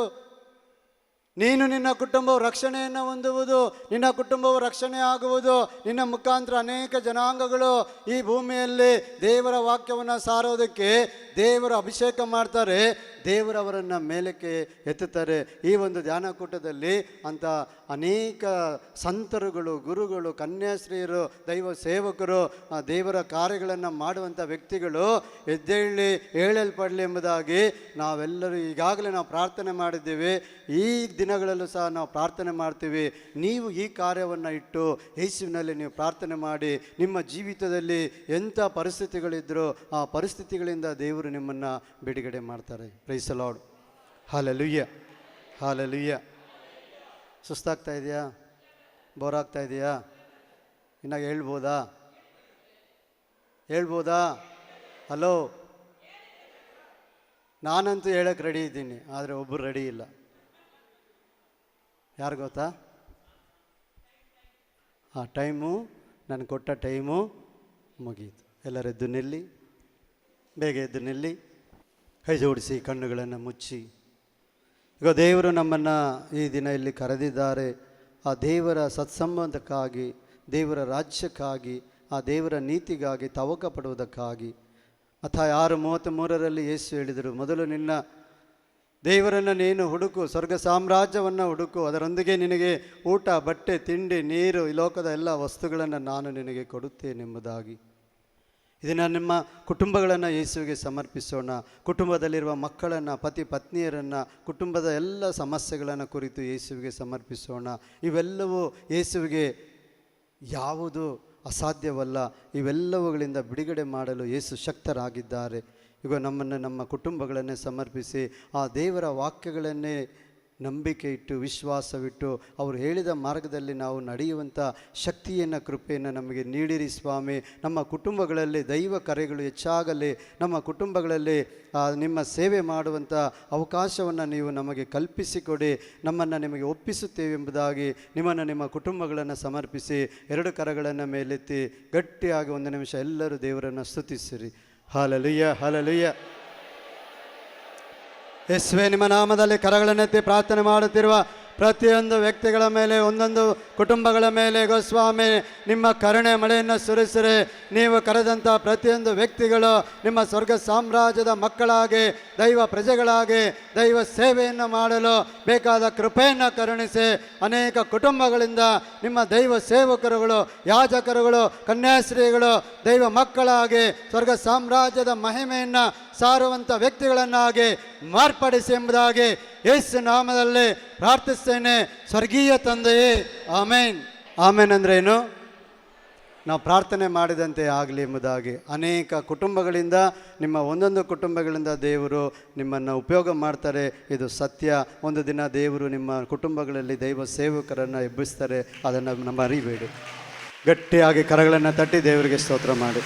ನೀನು ನಿನ್ನ ಕುಟುಂಬವು ರಕ್ಷಣೆಯನ್ನು ಹೊಂದುವುದು, ನಿನ್ನ ಕುಟುಂಬವು ರಕ್ಷಣೆ ಆಗುವುದು. ನಿನ್ನ ಮುಖಾಂತರ ಅನೇಕ ಜನಾಂಗಗಳು ಈ ಭೂಮಿಯಲ್ಲಿ ದೇವರ ವಾಕ್ಯವನ್ನು ಸಾರೋದಕ್ಕೆ ದೇವರು ಅಭಿಷೇಕ ಮಾಡ್ತಾರೆ. ದೇವರವರನ್ನು ಮೇಲಕ್ಕೆ ಎತ್ತುತ್ತಾರೆ. ಈ ಒಂದು ಧ್ಯಾನಕೂಟದಲ್ಲಿ ಅಂಥ ಅನೇಕ ಸಂತರುಗಳು, ಗುರುಗಳು, ಕನ್ಯಾಶ್ರೀಯರು, ದೈವ ಸೇವಕರು, ದೇವರ ಕಾರ್ಯಗಳನ್ನು ಮಾಡುವಂಥ ವ್ಯಕ್ತಿಗಳು ಎದ್ದೇಳಿ ಹೇಳಲ್ಪಡಲಿ ಎಂಬುದಾಗಿ ನಾವೆಲ್ಲರೂ ಈಗಾಗಲೇ ನಾವು ಪ್ರಾರ್ಥನೆ ಮಾಡಿದ್ದೀವಿ. ಈ ದಿನಗಳಲ್ಲೂ ಸಹ ನಾವು ಪ್ರಾರ್ಥನೆ ಮಾಡ್ತೀವಿ. ನೀವು ಈ ಕಾರ್ಯವನ್ನು ಇಟ್ಟು ಯೇಸುವಿನಲ್ಲಿ ನೀವು ಪ್ರಾರ್ಥನೆ ಮಾಡಿ, ನಿಮ್ಮ ಜೀವಿತದಲ್ಲಿ ಎಂಥ ಪರಿಸ್ಥಿತಿಗಳಿದ್ದರೂ ಆ ಪರಿಸ್ಥಿತಿಗಳಿಂದ ದೇವರು ನಿಮ್ಮನ್ನು ಬಿಡುಗಡೆ ಮಾಡ್ತಾರೆ. Praise the lord. Hallelujah, hallelujah. ಸುಸ್ತಾಗ್ತಾ ಇದೆಯಾ? ಬೋರ್ ಆಗ್ತಾ ಇದೆಯಾ? ಇನ್ನಾಗ ಹೇಳ್ಬೋದಾ? ಹಲೋ, ನಾನಂತೂ ಹೇಳಕ್ಕೆ ರೆಡಿ ಇದ್ದೀನಿ, ಆದರೆ ಒಬ್ಬರು ರೆಡಿ ಇಲ್ಲ. ಯಾರು ಗೊತ್ತಾ? ಆ ಟೈಮು, ನನಗೆ ಕೊಟ್ಟ ಟೈಮು ಮುಗೀತು. ಎಲ್ಲರೂ ಎದ್ದು ನಿಲ್ಲಿ, ಬೇಗ ಎದ್ದು ನಿಲ್ಲಿ, ಕೈ ಜೋಡಿಸಿ, ಕಣ್ಣುಗಳನ್ನು ಮುಚ್ಚಿ. ಈಗ ದೇವರು ನಮ್ಮನ್ನು ಈ ದಿನ ಇಲ್ಲಿ ಕರೆದಿದ್ದಾರೆ. ಆ ದೇವರ ಸತ್ಸಂಬಂಧಕ್ಕಾಗಿ, ದೇವರ ರಾಜ್ಯಕ್ಕಾಗಿ, ಆ ದೇವರ ನೀತಿಗಾಗಿ ತವಕ ಪಡುವುದಕ್ಕಾಗಿ. ಮತ್ತಾಯ 6:33 ಯೇಸು ಹೇಳಿದರು, ಮೊದಲು ನಿನ್ನ ದೇವರನ್ನು ನೀನು ಹುಡುಕು, ಸ್ವರ್ಗ ಸಾಮ್ರಾಜ್ಯವನ್ನು ಹುಡುಕು, ಅದರೊಂದಿಗೆ ನಿನಗೆ ಊಟ, ಬಟ್ಟೆ, ತಿಂಡಿ, ನೀರು, ಈ ಲೋಕದ ಎಲ್ಲ ವಸ್ತುಗಳನ್ನು ನಾನು ನಿನಗೆ ಕೊಡುತ್ತೇನೆಂಬುದಾಗಿ. ಇದನ್ನು ನಿಮ್ಮ ಕುಟುಂಬಗಳನ್ನು ಯೇಸುವಿಗೆ ಸಮರ್ಪಿಸೋಣ. ಕುಟುಂಬದಲ್ಲಿರುವ ಮಕ್ಕಳನ್ನು, ಪತಿ ಪತ್ನಿಯರನ್ನು, ಕುಟುಂಬದ ಎಲ್ಲ ಸಮಸ್ಯೆಗಳನ್ನು ಕುರಿತು ಯೇಸುವಿಗೆ ಸಮರ್ಪಿಸೋಣ. ಇವೆಲ್ಲವೂ ಯೇಸುವಿಗೆ ಯಾವುದು ಅಸಾಧ್ಯವಲ್ಲ. ಇವೆಲ್ಲವುಗಳಿಂದ ಬಿಡುಗಡೆ ಮಾಡಲು ಯೇಸು ಶಕ್ತರಾಗಿದ್ದಾರೆ. ಈಗ ನಮ್ಮನ್ನು, ನಮ್ಮ ಕುಟುಂಬಗಳನ್ನೇ ಸಮರ್ಪಿಸಿ ಆ ದೇವರ ವಾಕ್ಯಗಳನ್ನೇ ನಂಬಿಕೆ ಇಟ್ಟು, ವಿಶ್ವಾಸವಿಟ್ಟು, ಅವರು ಹೇಳಿದ ಮಾರ್ಗದಲ್ಲಿ ನಾವು ನಡೆಯುವಂಥ ಶಕ್ತಿಯನ್ನು, ಕೃಪೆಯನ್ನು ನಮಗೆ ನೀಡಿರಿ ಸ್ವಾಮಿ. ನಮ್ಮ ಕುಟುಂಬಗಳಲ್ಲಿ ದೈವ ಕರೆಗಳು ಹೆಚ್ಚಾಗಲಿ. ನಮ್ಮ ಕುಟುಂಬಗಳಲ್ಲಿ ನಿಮ್ಮ ಸೇವೆ ಮಾಡುವಂಥ ಅವಕಾಶವನ್ನು ನೀವು ನಮಗೆ ಕಲ್ಪಿಸಿಕೊಡಿ. ನಮ್ಮನ್ನು ನಿಮಗೆ ಒಪ್ಪಿಸುತ್ತೇವೆ ಎಂಬುದಾಗಿ ನಿಮ್ಮನ್ನು, ನಿಮ್ಮ ಕುಟುಂಬಗಳನ್ನು ಸಮರ್ಪಿಸಿ 2 ಕರಗಳನ್ನು ಮೇಲೆತ್ತಿ ಗಟ್ಟಿಯಾಗಿ 1 ನಿಮಿಷ ಎಲ್ಲರೂ ದೇವರನ್ನು ಸ್ತುತಿಸಿರಿ. Hallelujah, hallelujah. ಯೇಸುವೇ, ನಿಮ್ಮ ನಾಮದಲ್ಲಿ ಕರಗಳನ್ನೆತ್ತಿ ಪ್ರಾರ್ಥನೆ ಮಾಡುತ್ತಿರುವ ಪ್ರತಿಯೊಂದು ವ್ಯಕ್ತಿಗಳ ಮೇಲೆ, ಒಂದೊಂದು ಕುಟುಂಬಗಳ ಮೇಲೆ ಗೋಸ್ವಾಮಿ ನಿಮ್ಮ ಕರುಣೆ ಮಳೆಯನ್ನು ಸುರಿಸಿರಿ. ನೀವು ಕರೆದಂಥ ಪ್ರತಿಯೊಂದು ವ್ಯಕ್ತಿಗಳು ನಿಮ್ಮ ಸ್ವರ್ಗ ಸಾಮ್ರಾಜ್ಯದ ಮಕ್ಕಳಾಗಿ, ದೈವ ಪ್ರಜೆಗಳಾಗಿ, ದೈವ ಸೇವೆಯನ್ನು ಮಾಡಲು ಬೇಕಾದ ಕೃಪೆಯನ್ನು ಕರುಣಿಸಿ. ಅನೇಕ ಕುಟುಂಬಗಳಿಂದ ನಿಮ್ಮ ದೈವ ಸೇವಕರುಗಳು, ಯಾಜಕರುಗಳು, ಕನ್ಯಾಶ್ರೀಗಳು ದೈವ ಮಕ್ಕಳಾಗಿ ಸ್ವರ್ಗ ಸಾಮ್ರಾಜ್ಯದ ಮಹಿಮೆಯನ್ನು ಸಾರುವಂಥ ವ್ಯಕ್ತಿಗಳನ್ನಾಗಿ ಮಾರ್ಪಡಿಸಿ ಎಂಬುದಾಗಿ ಯೇಸು ನಾಮದಲ್ಲಿ ಪ್ರಾರ್ಥಿಸ್ತೇನೆ. ಸ್ವರ್ಗೀಯ ತಂದೆಯೇ, ಆಮೇನ್. ಆಮೇನ್ ಅಂದ್ರೆ ಏನು? ನಾವು ಪ್ರಾರ್ಥನೆ ಮಾಡಿದಂತೆ ಆಗಲಿ ಎಂಬುದಾಗಿ. ಅನೇಕ ಕುಟುಂಬಗಳಿಂದ, ನಿಮ್ಮ ಒಂದೊಂದು ಕುಟುಂಬಗಳಿಂದ ದೇವರು ನಿಮ್ಮನ್ನು ಉಪಯೋಗ ಮಾಡ್ತಾರೆ. ಇದು ಸತ್ಯ. ಒಂದು ದಿನ ದೇವರು ನಿಮ್ಮ ಕುಟುಂಬಗಳಲ್ಲಿ ದೈವ ಸೇವಕರನ್ನು ಎಬ್ಬಿಸ್ತಾರೆ. ಅದನ್ನು ನಮ್ಮ ಅರಿಬೇಡಿ. ಗಟ್ಟಿಯಾಗಿ ಕರಗಳನ್ನು ತಟ್ಟಿ ದೇವರಿಗೆ ಸ್ತೋತ್ರ ಮಾಡಿ.